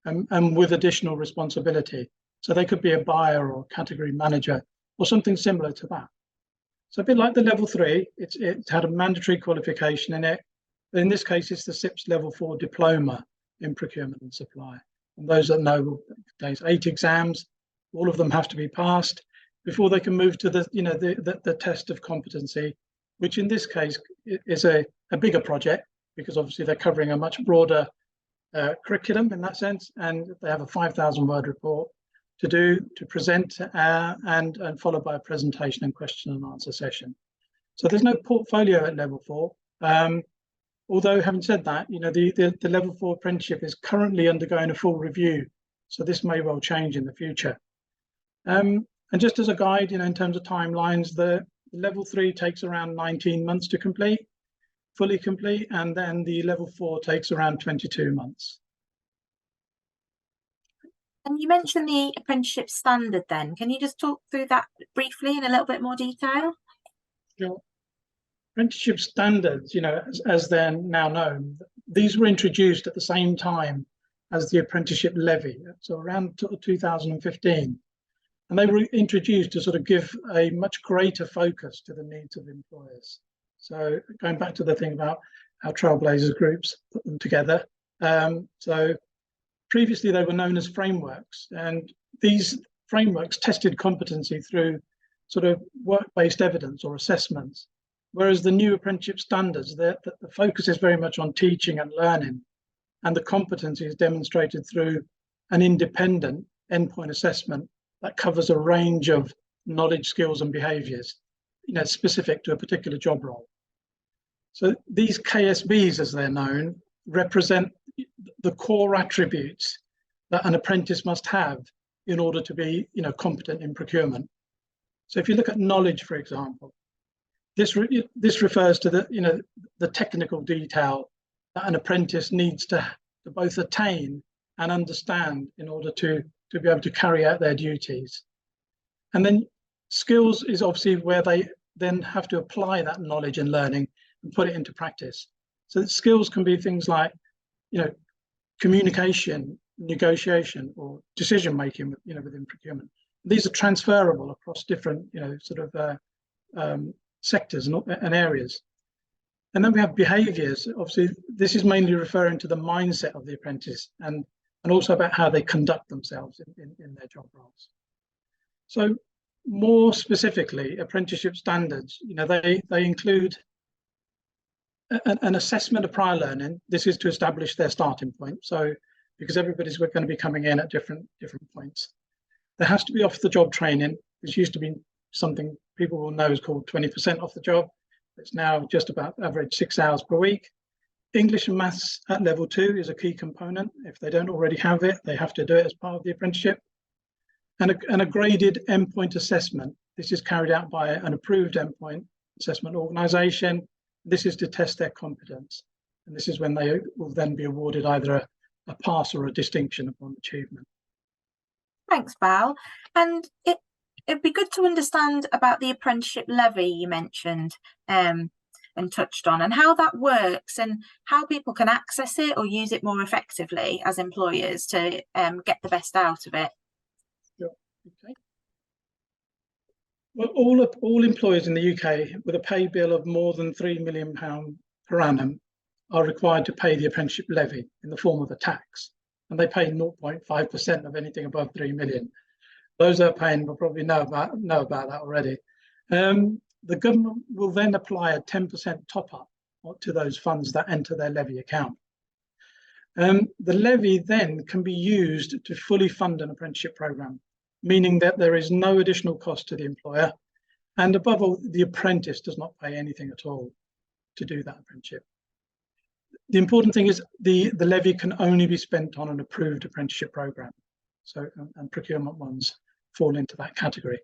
and with additional responsibility. So they could be a buyer or category manager or something similar to that. So a bit like the level 3, it's had a mandatory qualification in it. In this case, it's the CIPS level 4 diploma in procurement and supply. And those that know, there's 8 exams. All of them have to be passed before they can move to the test of competency, which in this case is a bigger project, because obviously they're covering a much broader curriculum in that sense, and they have a 5,000 word report to present, and followed by a presentation and question and answer session. So there's no portfolio at level 4. Although having said that, the level 4 apprenticeship is currently undergoing a full review, so this may well change in the future. And just as a guide, in terms of timelines, the level 3 takes around 19 months to complete, fully complete, and then the level 4 takes around 22 months. And you mentioned the apprenticeship standard then. Can you just talk through that briefly in a little bit more detail? Sure. Apprenticeship standards, as they're now known, these were introduced at the same time as the apprenticeship levy, so around 2015. And they were introduced to sort of give a much greater focus to the needs of employers. So going back to the thing about how Trailblazers groups put them together. So previously they were known as frameworks, and these frameworks tested competency through sort of work-based evidence or assessments. Whereas the new apprenticeship standards, the focus is very much on teaching and learning, and the competency is demonstrated through an independent endpoint assessment that covers a range of knowledge, skills, and behaviours, specific to a particular job role. So these KSBs, as they're known, represent the core attributes that an apprentice must have in order to be, competent in procurement. So if you look at knowledge, for example, this refers to the technical detail that an apprentice needs to both attain and understand in order to be able to carry out their duties. And then skills is obviously where they then have to apply that knowledge and learning and put it into practice. So skills can be things like, communication, negotiation, or decision making, within procurement. These are transferable across different, sectors and areas. And then we have behaviours. Obviously, this is mainly referring to the mindset of the apprentice and also about how they conduct themselves in their job roles. So more specifically, apprenticeship standards, they include an assessment of prior learning. This is to establish their starting point. So because everybody's going to be coming in at different points. There has to be off-the-job training, which used to be something people will know is called 20% off the job. It's now just about average 6 hours per week. English and maths at level 2 is a key component. If they don't already have it, they have to do it as part of the apprenticeship. And a graded endpoint assessment. This is carried out by an approved endpoint assessment organisation. This is to test their competence. And this is when they will then be awarded either a pass or a distinction upon achievement. Thanks, Val. And it'd be good to understand about the apprenticeship levy you mentioned and touched on, and how that works and how people can access it or use it more effectively as employers to get the best out of it. Sure. Okay. Well, all employers in the UK with a pay bill of more than £3 million per annum are required to pay the apprenticeship levy in the form of a tax, and they pay 0.5% of anything above 3 million. Those that are paying will probably know about that already. The government will then apply a 10% top up to those funds that enter their levy account. The levy then can be used to fully fund an apprenticeship programme, meaning that there is no additional cost to the employer, and above all, the apprentice does not pay anything at all to do that apprenticeship. The important thing is the levy can only be spent on an approved apprenticeship programme. So, and procurement ones fall into that category.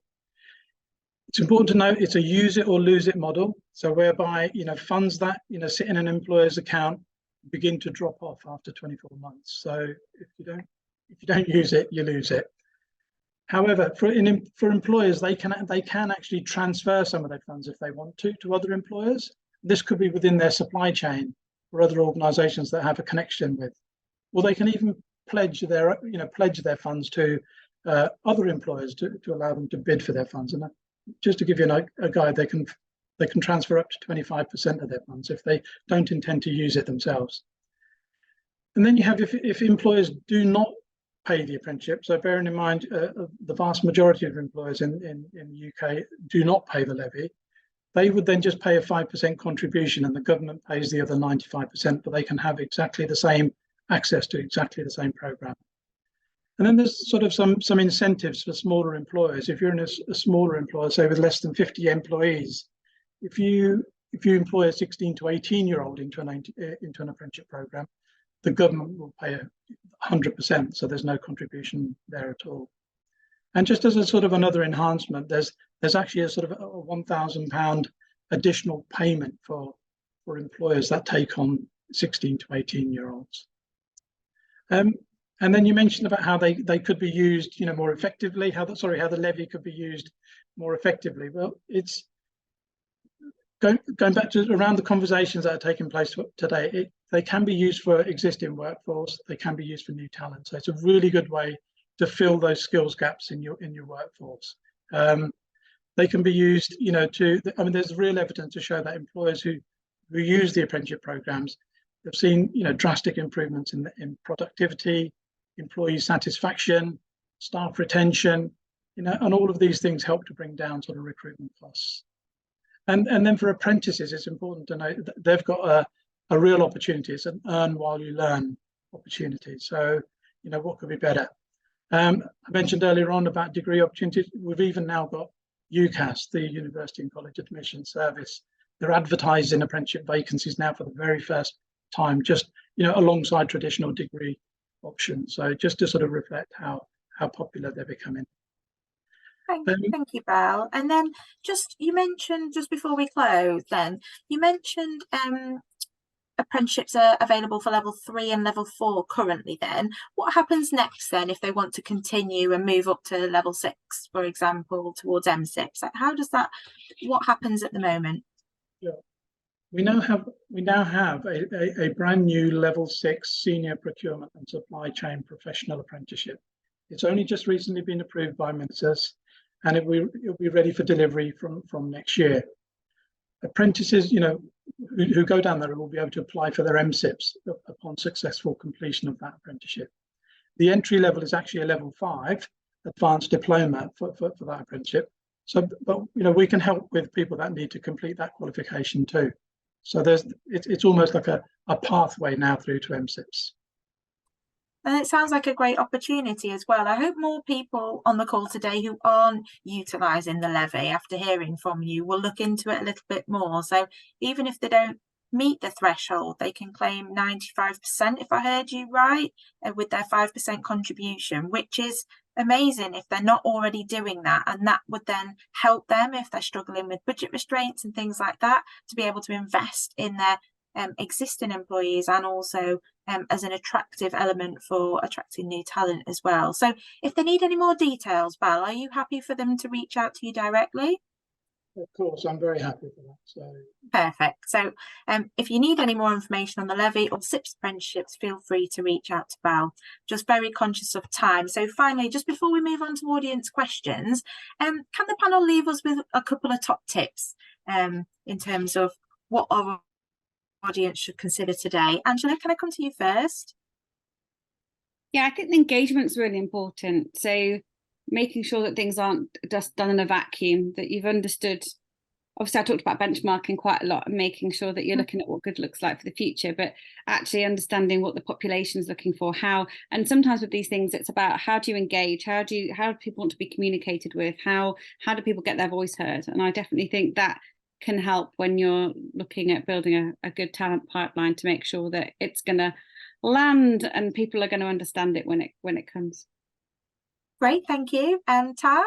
It's important to note it's a use it or lose it model. So whereby, funds that, sit in an employer's account begin to drop off after 24 months. So if you don't use it, you lose it. However, for employers, they can actually transfer some of their funds if they want to other employers. This could be within their supply chain or other organisations that have a connection with, or they can even pledge their funds to other employers to allow them to bid for their funds. And just to give you a guide, they can transfer up to 25% of their funds if they don't intend to use it themselves. And then you have if employers do not pay the apprenticeship. So bearing in mind the vast majority of employers in the UK do not pay the levy. They would then just pay a 5% contribution, and the government pays the other 95%, but they can have exactly the same access to exactly the same programme. And then there's sort of some incentives for smaller employers. If you're in a smaller employer, say with less than 50 employees, if you employ a 16 to 18-year-old into an apprenticeship programme, the government will pay 100%, so there's no contribution there at all. And just as a sort of another enhancement, there's actually a sort of a £1,000 additional payment for employers that take on 16 to 18-year-olds. And then you mentioned about how they could be used, more effectively. How the levy could be used more effectively. Well, it's going back to around the conversations that are taking place today. They can be used for existing workforce. They can be used for new talent. So it's a really good way to fill those skills gaps in your workforce. They can be used, there's real evidence to show that employers who use the apprenticeship programs have seen, drastic improvements in productivity, employee satisfaction, staff retention, and all of these things help to bring down sort of recruitment costs. And then for apprentices, it's important to note that they've got a real opportunity. It's an earn while you learn opportunity. So, what could be better? I mentioned earlier on about degree opportunities. We've even now got UCAS, the University and College Admission Service. They're advertising apprenticeship vacancies now for the very first time, just alongside traditional degree options. So just to sort of reflect how popular they're becoming. Thank you, Val. And then you mentioned just before we close, then you mentioned apprenticeships are available for level 3 and level 4 currently. Then what happens next then if they want to continue and move up to level 6, for example, towards MSIPS? What happens at the moment? Yeah. We now have a brand new level 6 senior procurement and supply chain professional apprenticeship. It's only just recently been approved by ministers, and it'll be ready for delivery from next year. Apprentices, who go down there will be able to apply for their MSIPs upon successful completion of that apprenticeship. The entry level is actually a level 5 advanced diploma for that apprenticeship. So, but we can help with people that need to complete that qualification too. So it's almost like a pathway now through to MSIPs. And it sounds like a great opportunity as well. I hope more people on the call today who aren't utilising the levy after hearing from you will look into it a little bit more. So even if they don't meet the threshold, they can claim 95%, if I heard you right, with their 5% contribution, which is amazing if they're not already doing that. And that would then help them if they're struggling with budget restraints and things like that, to be able to invest in their existing employees, and also as an attractive element for attracting new talent as well. So if they need any more details, Val, are you happy for them to reach out to you directly? Of course, I'm very happy for that. So perfect. So if you need any more information on the levy or CIPS apprenticeships, feel free to reach out to Val. Just very conscious of time. So finally, just before we move on to audience questions, can the panel leave us with a couple of top tips in terms of what our audience should consider today? Angela, can I come to you first? Yeah, I think the engagement's really important. So making sure that things aren't just done in a vacuum, that you've understood. Obviously, I talked about benchmarking quite a lot and making sure that you're looking at what good looks like for the future, but actually understanding what the population is looking for, and sometimes with these things, it's about how do you engage, how do people want to be communicated with, how do people get their voice heard? And I definitely think that can help when you're looking at building a good talent pipeline, to make sure that it's going to land and people are going to understand it when it comes. Great, thank you. Taj?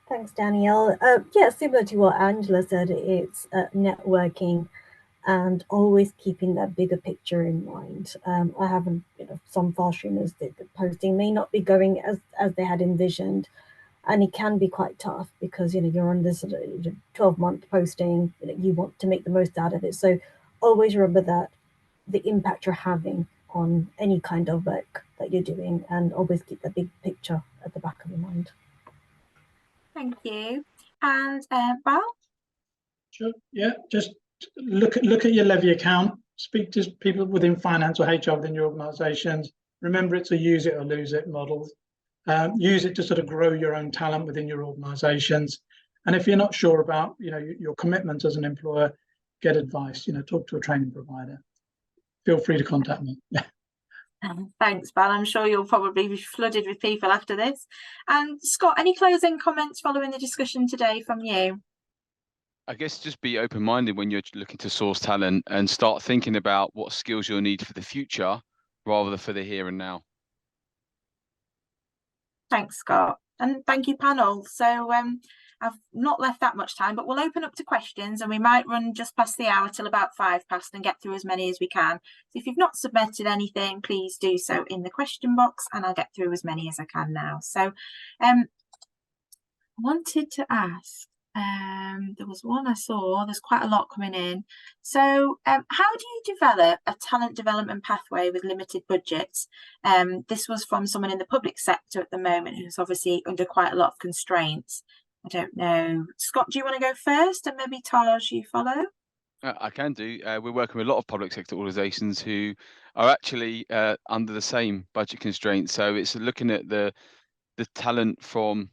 Thanks, Danielle. Yeah, similar to what Angela said, it's networking and always keeping that bigger picture in mind. I haven't, some fast streamers, the posting may not be going as they had envisioned. And it can be quite tough because, you're on this 12-month posting, you want to make the most out of it. So always remember that the impact you're having on any kind of work that you're doing, and always keep the big picture at the back of your mind. Thank you. And Val? Sure. Yeah, just look at your levy account, speak to people within finance or HR within your organisations. Remember, it's a use it or lose it model. Use it to sort of grow your own talent within your organisations. And if you're not sure about, your commitment as an employer, get advice. Talk to a training provider. Feel free to contact me. Thanks, Val. I'm sure you'll probably be flooded with people after this. And Scott, any closing comments following the discussion today from you? I guess just be open-minded when you're looking to source talent, and start thinking about what skills you'll need for the future rather than for the here and now. Thanks, Scott. And thank you, panel. So I've not left that much time, but we'll open up to questions, and we might run just past the hour till about 5 past and get through as many as we can. So if you've not submitted anything, please do so in the question box, and I'll get through as many as I can now. So I wanted to ask, there was one I saw, there's quite a lot coming in. So how do you develop a talent development pathway with limited budgets? This was from someone in the public sector at the moment who's obviously under quite a lot of constraints. I don't know. Scott, do you want to go first, and maybe Taj, you follow? I can do. We're working with a lot of public sector organisations who are actually under the same budget constraints. So it's looking at the talent from,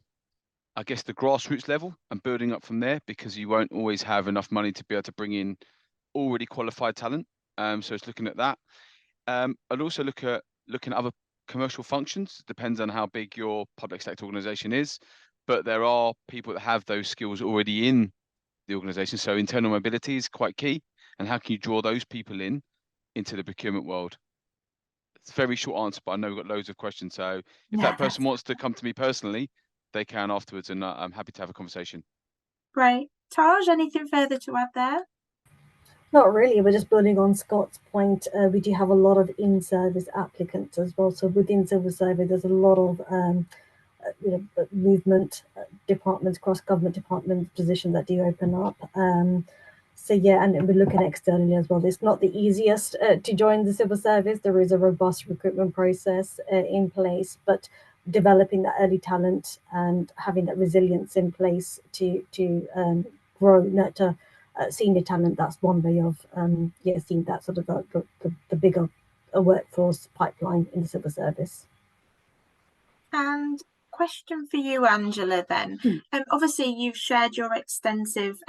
I guess, the grassroots level and building up from there, because you won't always have enough money to be able to bring in already qualified talent. So it's looking at that. I'd also looking at other commercial functions. It depends on how big your public sector organisation is, but there are people that have those skills already in the organisation. So internal mobility is quite key. And how can you draw those people into the procurement world? It's a very short answer, but I know we've got loads of questions. So if that person wants to come to me personally, they can afterwards, and I'm happy to have a conversation. Great. Taj, anything further to add there? Not really. We're just building on Scott's point. We do have a lot of in-service applicants as well. So within civil service, there's a lot of movement departments, cross-government department positions that do open up. So yeah, and we're looking externally as well. It's not the easiest to join the civil service. There is a robust recruitment process in place, but developing that early talent and having that resilience in place to grow, nurture senior talent. That's one way of seeing that sort of the bigger workforce pipeline in the civil service. And question for you, Angela, then. Obviously, you've shared your extensive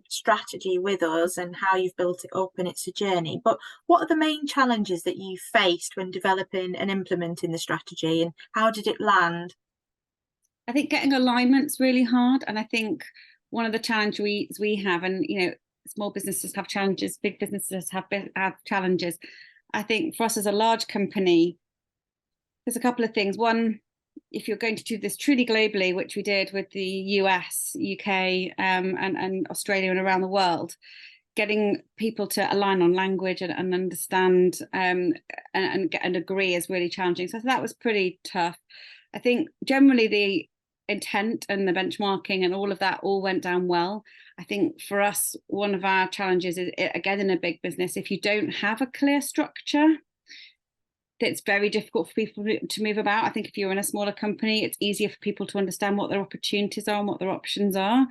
strategy with us and how you've built it up, and it's a journey. But what are the main challenges that you faced when developing and implementing the strategy, and how did it land? I think getting alignment's really hard, and I think one of the challenges we have, and small businesses have challenges, big businesses have challenges. I think for us as a large company, there's a couple of things. One, if you're going to do this truly globally, which we did with the US, UK, and Australia and around the world, getting people to align on language and understand and agree is really challenging. So that was pretty tough. I think generally the intent and the benchmarking and all of that all went down well. I think for us, one of our challenges is, again, in a big business, if you don't have a clear structure, it's very difficult for people to move about. I think if you're in a smaller company, it's easier for people to understand what their opportunities are and what their options are.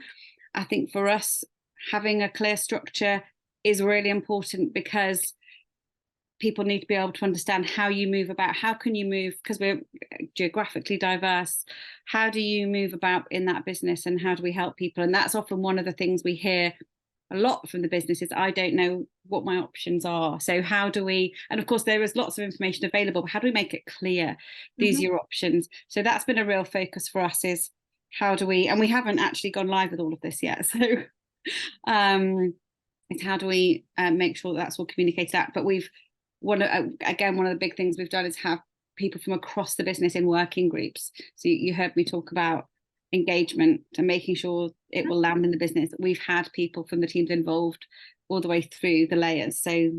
I think for us, having a clear structure is really important, because people need to be able to understand how you move about. How can you move, because we're geographically diverse, how do you move about in that business, and how do we help people? And that's often one of the things we hear a lot from the business is, I don't know what my options are. So how do we, and of course there is lots of information available, but how do we make it clear these are your options? So that's been a real focus for us, is how do we, and we haven't actually gone live with all of this yet, so it's how do we make sure that's all communicated out. But one of the big things we've done is have people from across the business in working groups. So you heard me talk about engagement and making sure it will land in the business. We've had people from the teams involved all the way through the layers, so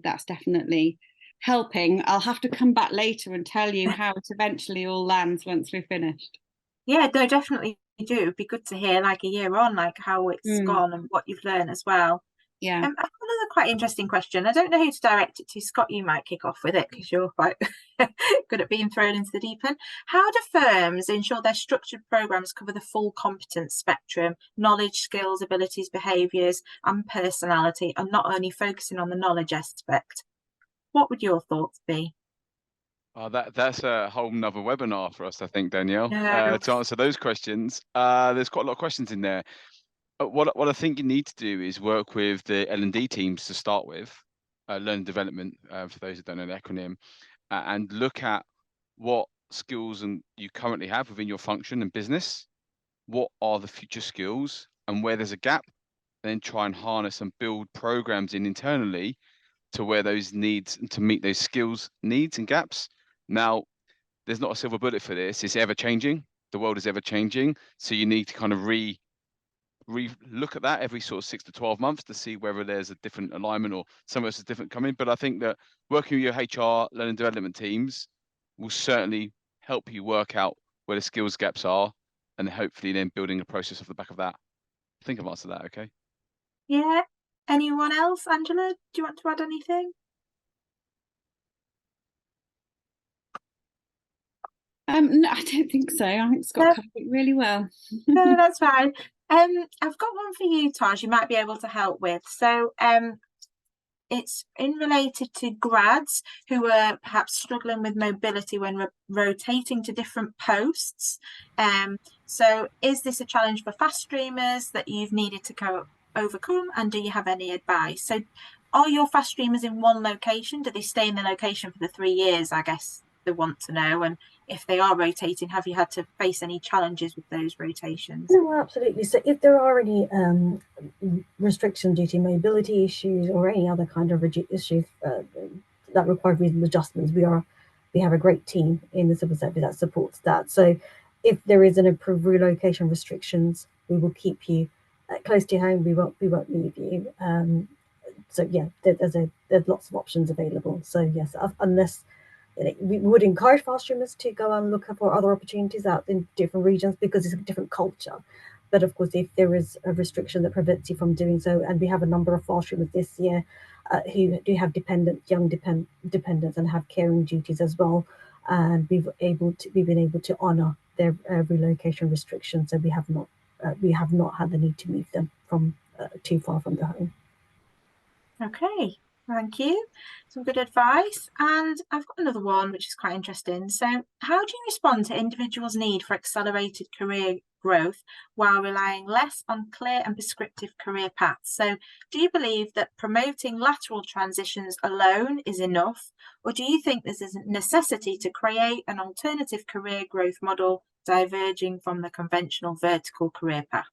that's definitely helping. I'll have to come back later and tell you how it eventually all lands once we're finished. Yeah, no, definitely do. It'd be good to hear, like, a year on, like how it's gone and what you've learned as well. Yeah. I've got another quite interesting question. I don't know who to direct it to. Scott, you might kick off with it, because you're quite good at being thrown into the deep end. How do firms ensure their structured programs cover the full competence spectrum, knowledge, skills, abilities, behaviours, and personality, and not only focusing on the knowledge aspect? What would your thoughts be? That's a whole nother webinar for us, I think, Danielle, No. to answer those questions. There's quite a lot of questions in there. What I think you need to do is work with the L&D teams to start with, learning development, for those who don't know the acronym, and look at what skills you currently have within your function and business. What are the future skills, and where there's a gap, then try and harness and build programs internally to where those needs, to meet those skills needs and gaps. Now, there's not a silver bullet for this. It's ever changing. The world is ever changing. So you need to kind of look at that every sort of 6 to 12 months to see whether there's a different alignment or something else is different coming. But I think that working with your HR learning development teams will certainly help you work out where the skills gaps are, and hopefully then building a process off the back of that. I think I've answered that okay. Yeah. Anyone else? Angela, do you want to add anything? No, I don't think so. I think Scott covered it really well. No, that's fine. I've got one for you, Taj, you might be able to help with. So it's related to grads who are perhaps struggling with mobility when rotating to different posts. So is this a challenge for fast streamers that you've needed to overcome, and do you have any advice? So are your fast streamers in one location? Do they stay in the location for the 3 years, I guess they want to know? And if they are rotating, have you had to face any challenges with those rotations? No, absolutely. So if there are any restrictions due to mobility issues or any other kind of issues that require reasonable adjustments, we have a great team in the civil service that supports that. So if there is an approved relocation restrictions, we will keep you close to home. We won't leave you. So yeah, there's lots of options available. So yes, unless we would encourage fast streamers to go and look for other opportunities out in different regions, because it's a different culture. But of course, if there is a restriction that prevents you from doing so, and we have a number of fostering this year who do have young dependents and have caring duties as well, and we've been able to honour their relocation restrictions, so we have not had the need to move them from too far from the home. Okay, thank you. Some good advice. And I've got another one which is quite interesting. So how do you respond to individuals' need for accelerated career growth while relying less on clear and prescriptive career paths? So do you believe that promoting lateral transitions alone is enough, or do you think there's a necessity to create an alternative career growth model diverging from the conventional vertical career path?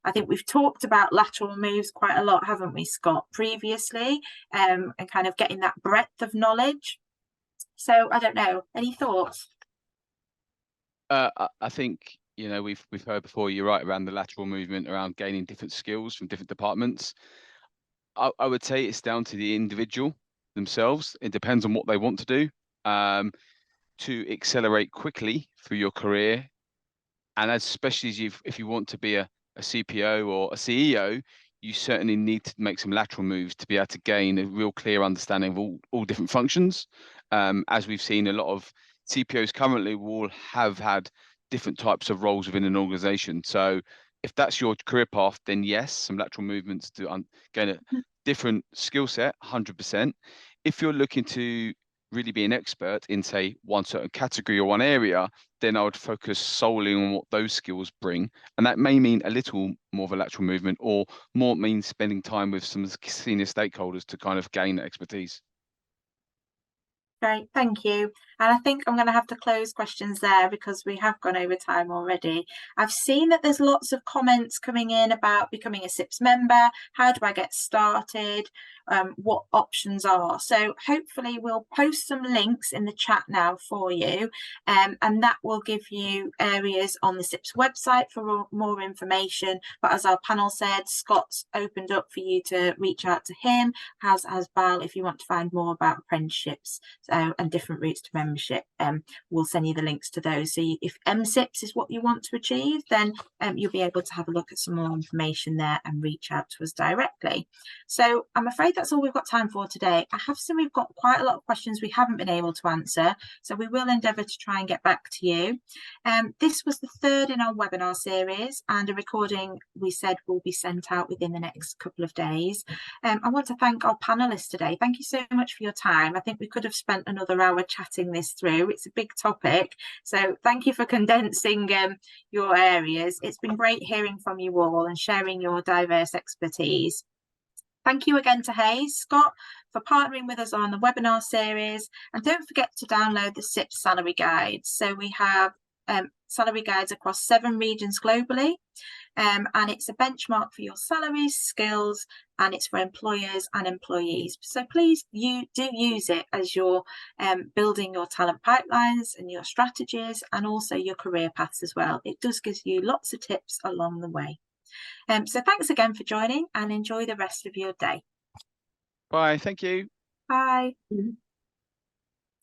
I think we've talked about lateral moves quite a lot, haven't we, Scott, previously, and kind of getting that breadth of knowledge. So I don't know, any thoughts? I think, you know, we've heard before, you're right, around the lateral movement, around gaining different skills from different departments. I would say it's down to the individual themselves. It depends on what they want to do to accelerate quickly through your career. And especially as if you want to be a CPO or a CEO, you certainly need to make some lateral moves to be able to gain a real clear understanding of all different functions. As we've seen, a lot of CPOs currently will have had different types of roles within an organization. So if that's your career path, then yes, some lateral movements to gain a different skill set, 100%. If you're looking to really be an expert in, say, one certain category or one area, then I would focus solely on what those skills bring. And that may mean a little more of a lateral movement, or more means spending time with some senior stakeholders to kind of gain expertise. Great, thank you. And I think I'm going to have to close questions there because we have gone over time already. I've seen that there's lots of comments coming in about becoming a CIPS member. How do I get started? What options are? So hopefully we'll post some links in the chat now for you, and that will give you areas on the CIPS website for more information. But as our panel said, Scott's opened up for you to reach out to him, as has Bal, if you want to find more about apprenticeships and different routes to membership. We'll send you the links to those. So if MSIPS is what you want to achieve, then you'll be able to have a look at some more information there and reach out to us directly. So I'm afraid that's all we've got time for today. I have seen we've got quite a lot of questions we haven't been able to answer, so we will endeavour to try and get back to you. This was the third in our webinar series, and a recording, we said, will be sent out within the next couple of days. I want to thank our panellists today. Thank you so much for your time. I think we could have spent another hour chatting this through. It's a big topic, so thank you for condensing your areas. It's been great hearing from you all and sharing your diverse expertise. Thank you again to Hayes, Scott, for partnering with us on the webinar series. And don't forget to download the CIPS salary guides. So we have salary guides across 7 regions globally. And it's a benchmark for your salaries, skills, and it's for employers and employees. So please do use it as you're building your talent pipelines and your strategies, and also your career paths as well. It does give you lots of tips along the way. So thanks again for joining, and enjoy the rest of your day. Bye. Thank you. Bye.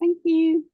Thank you.